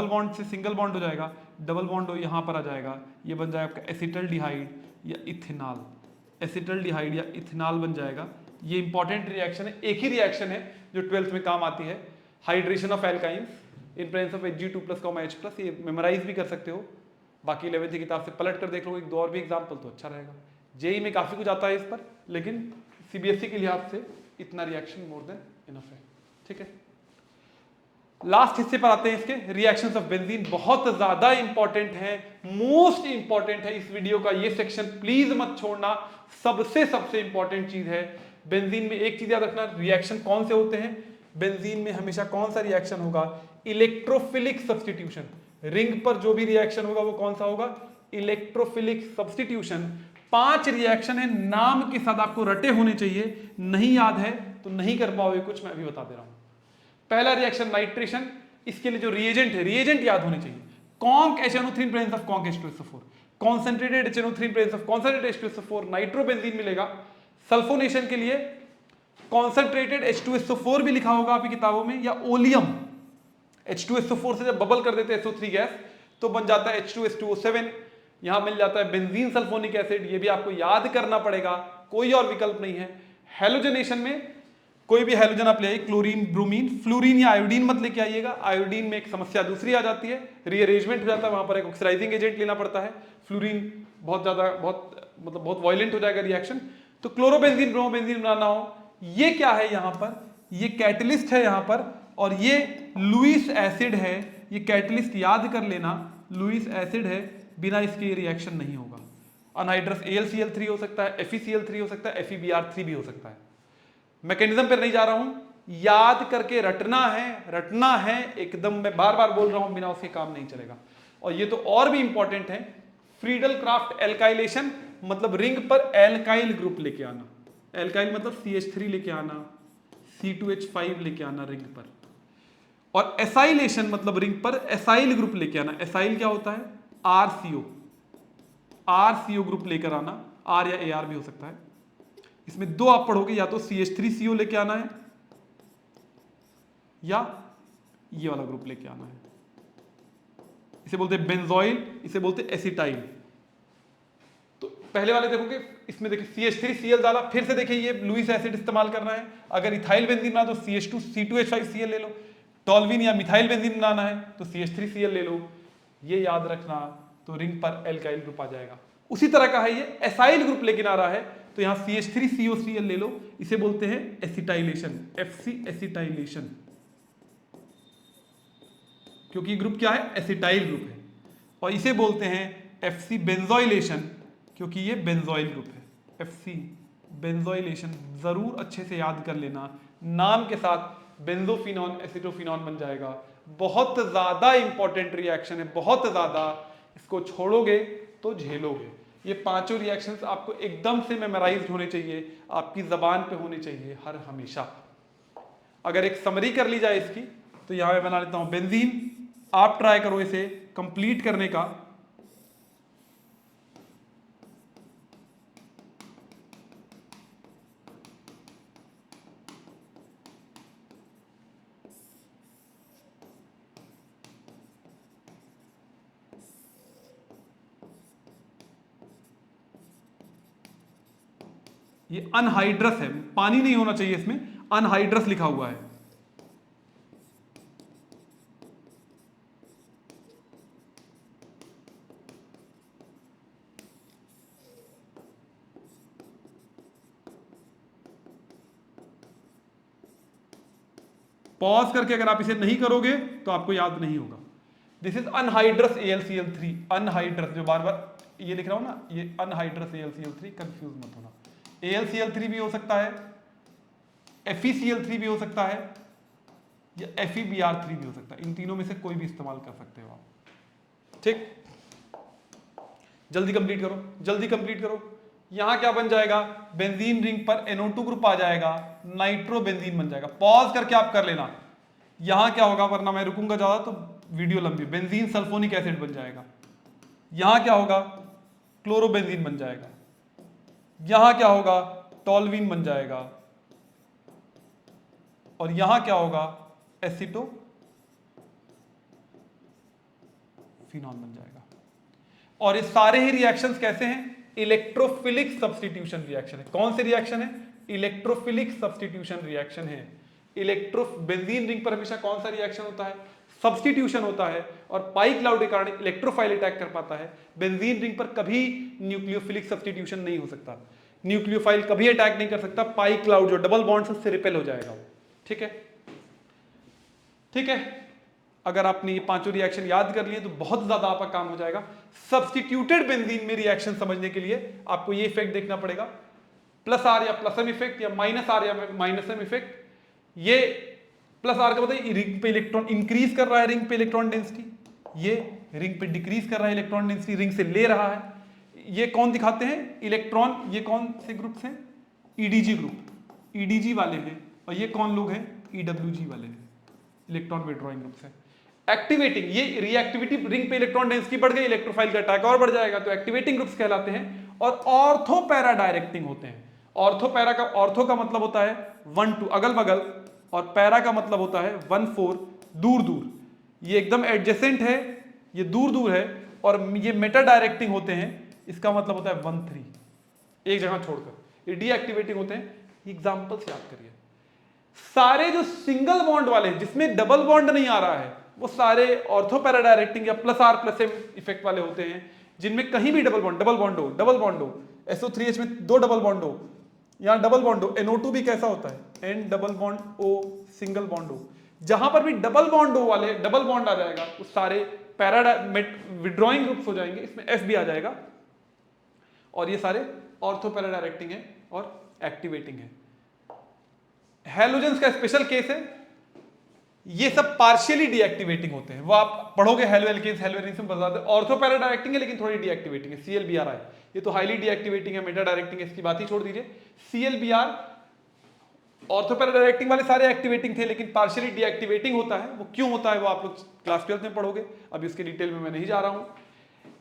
बॉन्ड से सिंगल बॉन्ड हो जाएगा, डबल बॉन्ड हो यहाँ पर आ जाएगा, ये बन जाएगा आपका एसिटल्डिहाइड या इथेनॉल, एसिटल्डिहाइड या इथेनॉल बन जाएगा। ये इंपॉर्टेंट रिएक्शन है, एक ही रिएक्शन है जो 12th में काम आती है, hydration of alkynes in presence of Hg2+, ये मेमोराइज भी कर सकते हो, बाकी 11th की किताब से पलट कर देख लो, एक दो और भी एग्जाम्पल तो अच्छा रहेगा। जेई में काफी कुछ आता है इस पर, लेकिन CBSE के लिहाज से इतना रिएक्शन मोर देन इनफ है। ठीक है, लास्ट हिस्से पर आते हैं इसके, रिएक्शंस ऑफ बेंजीन बहुत ज्यादा इंपॉर्टेंट है, मोस्ट इंपॉर्टेंट है इस वीडियो का ये सेक्शन, प्लीज मत छोड़ना, सबसे इंपॉर्टेंट चीज है। बेंजीन में एक चीज याद रखना, रिएक्शन कौन से होते हैं बेंजीन में, हमेशा कौन सा रिएक्शन होगा, इलेक्ट्रोफिलिक सब्स्टिट्यूशन। रिंग पर जो भी रिएक्शन होगा वो कौन सा होगा, इलेक्ट्रोफिलिक सब्स्टिट्यूशन। 5 रिएक्शन है, नाम के साथ आपको रटे होने चाहिए, नहीं याद है तो नहीं कर पाओगे कुछ, मैं अभी बता दे रहा हूं। पहला रिएक्शन नाइट्रेशन, इसके लिए जो रिएजेंट है, रिएजेंट याद होने चाहिए, conc HNO3 presence of conc H2SO4, concentrated HNO3 presence of concentrated H2SO4, nitrobenzene मिलेगा। सल्फोनेशन के लिए कॉन्सेंट्रेटेड H2SO4 भी लिखा होगा आपकी किताबों में, या ओलियम, H2SO4 से जब बबल कर देते हैं SO3 गैस तो बन जाता है H2S2O7, यहां मिल जाता है बेंजीन सल्फोनिक एसिड, ये भी आपको याद करना पड़ेगा, कोई और विकल्प नहीं है। हेलोजनेशन में कोई भी हेलोजन आप ले आइए, क्लोरीन, ब्रोमीन, फ्लोरीन या आयोडीन मत लेके आइएगा, आयोडीन में एक समस्या दूसरी आ जाती है, रीअरेंजमेंट हो जाता है, वहां पर एक ऑक्सीडाइजिंग एजेंट लेना पड़ता है, फ्लोरीन बहुत वायलेंट हो जाएगा रिएक्शन। तो क्लोरोबेंजीन ब्रोमोबेंजीन बनाना हो, ये क्या है यहाँ पर, ये कैटलिस्ट है यहाँ पर, और ये लुईस एसिड है, ये कैटलिस्ट याद कर लेना, लुईस एसिड है, बिना इसके रिएक्शन नहीं होगा। अनहाइड्रस AlCl3 हो सकता है, FeCl3 हो सकता है, FeBr3 भी हो सकता है। मैकेनिज्म पर नहीं जा रहा हूं, याद करके रटना है एकदम, मैं बार बार बोल रहा हूं, बिना उसके काम नहीं चलेगा। और ये तो और भी इंपॉर्टेंट है, फ्रीडल क्राफ्ट एल्काइलेशन, मतलब रिंग पर एल्काइल ग्रुप लेके आना, एल्काइल मतलब CH3 लेके आना, C2H5 लेके आना रिंग पर, और एसाइलेशन मतलब रिंग पर एसाइल ग्रुप लेके आना। एसाइल क्या होता है, RCO ग्रुप लेकर आना, R या AR भी हो सकता है। इसमें दो आप पढ़ोगे, या तो CH3CO लेके आना है, या ये वाला ग्रुप लेके आना है, इसे बोलते हैं बेंजोइल, इसे बोलते हैं एसिटाइल। तो पहले वाले देखोगे, इसमें देखिए CH3Cl डाला, फिर से देखिए ये लुईस एसिड इस्तेमाल करना है। अगर इथाइल बेंजीन बना तो C2H5Cl ले लो, टॉल्विन या मिथाइल बेंजीन बनाना है तो CH3Cl ले लो, ये याद रखना। तो रिंग पर एल्काइल ग्रुप आ जाएगा। उसी तरह का है ये, एसाइल ग्रुप लेकिन आ रहा है, तो यहां CH3COCl ले लो, इसे बोलते हैं एसिटाइलेशन, FC एसिटाइलेशन, क्योंकि ग्रुप क्या है, एसिटाइल ग्रुप है। और इसे बोलते हैं FC बेंजोइलेशन, क्योंकि ये बेंजोइल ग्रुप है। FC बेंजोइलेशन जरूर अच्छे से याद कर लेना, नाम के साथ बेंजोफिनॉन एसिटोफिनॉन बन जाएगा। बहुत ज्यादा इंपॉर्टेंट रिएक्शन है, बहुत ज्यादा, इसको छोड़ोगे तो झेलोगे। ये पांचों रिएक्शंस आपको एकदम से मेमोराइज्ड होने चाहिए, आपकी जबान पे होने चाहिए हर हमेशा। अगर एक समरी कर ली जाए इसकी, तो यहां मैं बना लेता हूं बेंजीन, आप ट्राई करो इसे कंप्लीट करने का। ये अनहाइड्रस है, पानी नहीं होना चाहिए इसमें, अनहाइड्रस लिखा हुआ है। पॉज करके अगर आप इसे नहीं करोगे तो आपको याद नहीं होगा। This is anhydrous AlCl3, anhydrous, जो बार बार ये लिख रहा हूं ना, ये अनहाइड्रस AlCl3, कंफ्यूज मत होना। AlCl3 भी हो सकता है, FeCl3 भी हो सकता है, या FeBr3 भी हो सकता है। इन तीनों में से कोई भी इस्तेमाल कर सकते हो आप। ठीक, जल्दी कंप्लीट करो, जल्दी कंप्लीट करो। यहां क्या बन जाएगा, बेंजीन रिंग पर NO2 ग्रुप आ जाएगा, नाइट्रोबेंजीन बन जाएगा। पॉज करके आप कर लेना। यहां क्या होगा, वरना मैं रुकूंगा ज्यादा तो वीडियो लंबी। बेंजीन सल्फोनिक एसिड बन जाएगा। यहां क्या होगा, क्लोरोबेंजीन बन जाएगा। यहां क्या होगा, टॉल्वीन बन जाएगा। और यहां क्या होगा, एसिटोफिनॉन बन जाएगा। और ये सारे ही रिएक्शंस कैसे हैं, इलेक्ट्रोफिलिक सब्स्टिट्यूशन रिएक्शन है। कौन से रिएक्शन है, इलेक्ट्रोफिलिक सब्स्टिट्यूशन रिएक्शन है। बेंजीन रिंग पर हमेशा कौन सा रिएक्शन होता है, सब्स्टिट्यूशन होता है। और पाई क्लाउड के कारण इलेक्ट्रोफाइल अटैक कर पाता है। बेंजीन रिंग पर कभी न्यूक्लियोफिलिक सब्स्टिट्यूशन नहीं हो सकता, न्यूक्लियोफाइल कभी अटैक नहीं कर सकता। पाई क्लाउड जो डबल बॉन्ड से उससे रिपेल हो जाएगा। ठीक है, ठीक है। अगर आपने ये पांचों रिएक्शन याद कर लिए तो बहुत ज्यादा आपका काम हो जाएगा। सब्स्टिट्यूटेड बेंजीन में रिएक्शन समझने के लिए आपको ये इफेक्ट देखना पड़ेगा, प्लस आर या प्लस एम इफेक्ट, या माइनस आर या माइनस एम इफेक्ट। ये प्लस आर का बताइए, रिंग पे इलेक्ट्रॉन इंक्रीज कर रहा है, रिंग पे इलेक्ट्रॉन डेंसिटी। ये रिंग पे डिक्रीज कर रहा है इलेक्ट्रॉन डेंसिटी, रिंग से ले रहा है। ये कौन दिखाते हैं, इलेक्ट्रॉन। ये कौन से ग्रुप्स हैं, EDG ग्रुप, EDG वाले हैं। और ये कौन लोग हैं, EWG वाले हैं, इलेक्ट्रॉन विड्रॉइंग ग्रुप्स हैं। एक्टिवेटिंग, ये रिएक्टिविटी, रिंग पे इलेक्ट्रॉन डेंसिटी बढ़ गई, इलेक्ट्रोफाइल का अटैक और बढ़ जाएगा, तो एक्टिवेटिंग ग्रुप्स कहलाते हैं। और ऑर्थो पैरा डायरेक्टिंग होते हैं। ऑर्थो पैरा का, ऑर्थो का मतलब होता है 1 2 अगल बगल, और पैरा का मतलब होता है 1 4 दूर दूर। ये एकदम एडजेसेंट है, ये दूर दूर है। और ये मेटा डायरेक्टिंग होते हैं, इसका मतलब होता है 1 3, एक जगह छोड़कर। ये डीएक्टिवेटिंग होते हैं। एग्जांपल्स याद करिए। सारे जो सिंगल बॉन्ड वाले जिसमें डबल बॉन्ड नहीं आ रहा है, वो सारे ऑर्थो पैरा डायरेक्टिंग या plus R plus M effect वाले होते हैं, जिनमें कहीं भी डबल बॉन्ड हो, SO3H में 2 डबल बॉन्ड हो, यहां डबल बॉन्ड हो। NO2 भी कैसा होता है, N double bond O single bond हो। जहां पर भी डबल बॉन्ड हो वाले, डबल बॉन्ड आ जाएगा, वो सारे पैरा विड्रॉइंग ग्रुप्स हो जाएंगे, इसमें F भी आ जाएगा। और ये सारे ऑर्थो पैरा डायरेक्टिंग है और एक्टिवेटिंग है। हैलोजेंस का स्पेशल केस है, ये सब पार्शियली डीएक्टिवेटिंग होते हैं, वो आप पढ़ोगे हैलो एल्केन्स, हैलो एरिन्स में बताते हैं। ऑर्थो पैरा डायरेक्टिंग है लेकिन थोड़ी डीएक्टिवेटिंग है, ClBr, ये तो हाईली डीएक्टिवेटिंग है, मेटा डायरेक्टिंग है, इसकी बात ही छोड़ दीजिए। ClBr, ऑर्थो पैरा डायरेक्टिंग वाले सारे एक्टिवेटिंग थे, लेकिन पार्शियली डीएक्टिवेटिंग होता है। वो क्यों होता है वो आप लोग क्लास 12 में पढ़ोगे, अभी उसके डिटेल में मैं नहीं जा रहा हूं।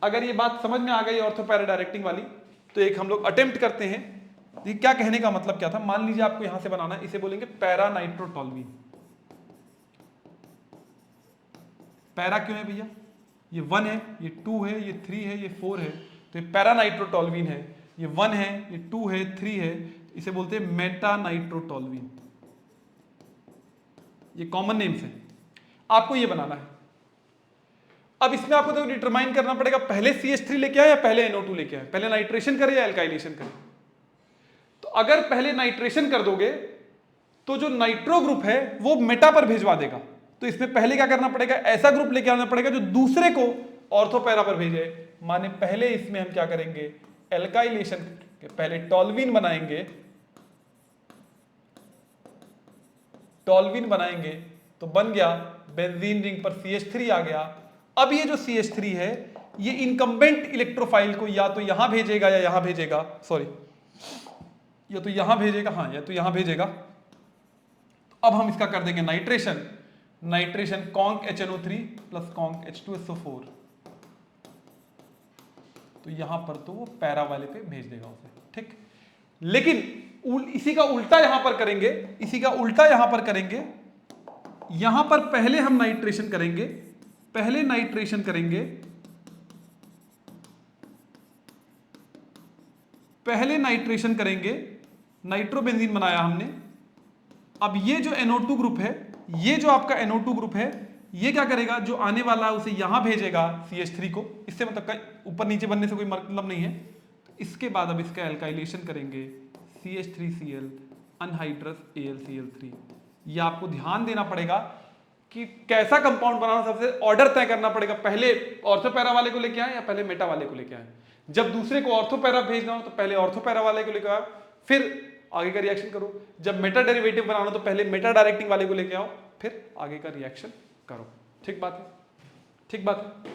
अगर ये बात समझ में आ गई ऑर्थो पैरा डायरेक्टिंग वाली, तो एक हम लोग अटेम्प्ट करते हैं। ये क्या कहने का मतलब क्या था, मान लीजिए आपको यहां से बनाना है, इसे बोलेंगे पैरा नाइट्रोटोल्यूइन। पैरा क्यों है भैया, ये 1 है, ये 2 है, ये 3 है, ये 4 है, तो ये पैरा नाइट्रोटोल्यूइन है। ये 1 है, ये 2 है, 3 है, इसे बोलते हैं मेटा नाइट्रोटोल्यूइन। ये कॉमन नेम्स हैं, आपको ये बनाना है। अब इसमें आपको तो डिटरमाइन करना पड़ेगा पहले CH3 लेके आए या पहले NO2 लेके आए, पहले नाइट्रेशन करें या एल्काइलेशन करें। तो अगर पहले नाइट्रेशन कर दोगे तो जो नाइट्रो ग्रुप है वो मेटा पर भेजवा देगा। तो इसमें पहले क्या करना पड़ेगा, ऐसा ग्रुप लेके आना पड़ेगा जो दूसरे को ऑर्थो पैरा पर भेजे। माने पहले इसमें हम क्या करेंगे, एल्काइलेशन, पहले टॉल्वीन बनाएंगे, टॉल्वीन बनाएंगे तो बन गया बेंजीन रिंग पर CH3 आ गया। अब ये जो CH3 है ये इनकम्बेंट इलेक्ट्रोफाइल को या तो यहां भेजेगा या यहां भेजेगा, सॉरी या तो यहां भेजेगा, हाँ या तो यहां भेजेगा। तो अब हम इसका कर देंगे nitration, nitration conc HNO3 plus conc H2SO4, तो यहां पर तो वो पैरा वाले पे भेज देगा उसे, ठीक। लेकिन इसी का उल्टा यहां पर करेंगे, इसी का उल्टा यहां पर करेंगे। यहां पर पहले हम नाइट्रेशन करेंगे, पहले नाइट्रेशन करेंगे, पहले नाइट्रेशन करेंगे, नाइट्रोबेंजीन बनाया हमने। अब ये जो NO2 ग्रुप है, ये जो आपका NO2 ग्रुप है, ये क्या करेगा, जो आने वाला उसे यहां भेजेगा CH3 को। इससे मतलब ऊपर नीचे बनने से कोई मतलब नहीं है। तो इसके बाद अब इसका एल्काइलेशन करेंगे, CH3Cl अनहाइड्रस AlCl3। ये आपको ध्यान देना पड़ेगा कि कैसा कंपाउंड बनाना, सबसे ऑर्डर तय करना पड़ेगा। पहले ऑर्थोपैरा वाले को लेके आए या पहले मेटा वाले को लेके आए। जब दूसरे को ऑर्थोपैरा भेजना हो तो पहले ऑर्थोपैरा वाले को लेके आओ, फिर आगे का रिएक्शन करो। जब मेटा डेरिवेटिव बनाना तो पहले मेटा डायरेक्टिंग वाले को लेके आओ, फिर आगे का रिएक्शन करो। ठीक बात है, ठीक बात है।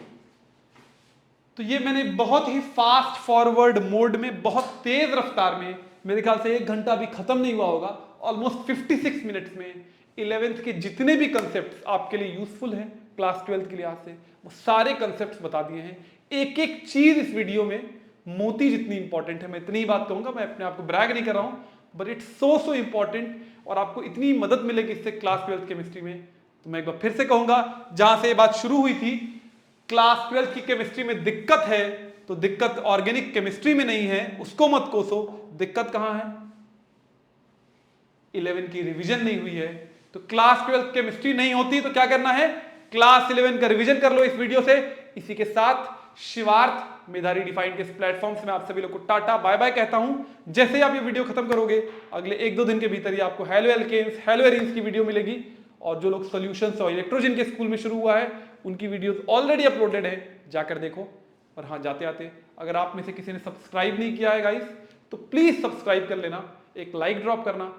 तो ये मैंने बहुत ही फास्ट फॉरवर्ड मोड में, बहुत तेज रफ्तार में, मेरे ख्याल से 1 घंटा भी खत्म नहीं हुआ होगा, ऑलमोस्ट 56 मिनट्स में 11th के जितने भी कंसेप्ट आपके लिए यूजफुल हैं क्लास 12th के लिहाज से, वो सारे कंसेप्ट बता दिए हैं। एक एक चीज इस वीडियो में मोती जितनी इंपॉर्टेंट है, मैं इतनी ही बात कहूंगा। मैं अपने आप को ब्रैग नहीं कर रहा हूं, बट इट्स सो इंपॉर्टेंट, और आपको इतनी मदद मिलेगी इससे क्लास 12th केमिस्ट्री में। तो मैं एक बार फिर से कहूंगा, जहां से ये बात शुरू हुई थी, क्लास 12th की केमिस्ट्री में दिक्कत है तो दिक्कत ऑर्गेनिक केमिस्ट्री में नहीं है, उसको मत कोसो। दिक्कत कहां है, 11 की रिवीजन नहीं हुई है। तो क्लास 12th केमिस्ट्री नहीं होती तो क्या करना है, क्लास 11 का रिवीजन कर लो इस वीडियो से। इसी के साथ शिवार्थ मेधारी डिफाइंड के इस प्लेटफॉर्म से मैं आप सभी लोग को टाटा बाय बाय कहता हूं। जैसे ही आप ये वीडियो खत्म करोगे, अगले 1-2 दिन के भीतर ही आपको हेलो एल्केन्स, हेलो एरीन्स की वीडियो मिलेगी। और जो लोग सॉल्यूशंस और इलेक्ट्रोजन के स्कूल में शुरू हुआ है, उनकी वीडियोस ऑलरेडी अपलोडेड है, जाकर देखो। और हाँ, जाते आते अगर आप में से किसी ने सब्सक्राइब नहीं किया है गाइस, तो प्लीज सब्सक्राइब कर लेना, एक लाइक ड्रॉप करना,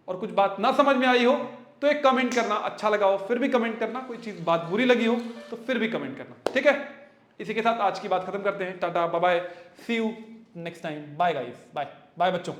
और कुछ बात ना समझ में आई हो तो एक कमेंट करना, अच्छा लगा हो फिर भी कमेंट करना, कोई चीज बात बुरी लगी हो तो फिर भी कमेंट करना, ठीक है। इसी के साथ आज की बात खत्म करते हैं। Ta-ta bye bye, see you next time, bye guys, bye bye बच्चों।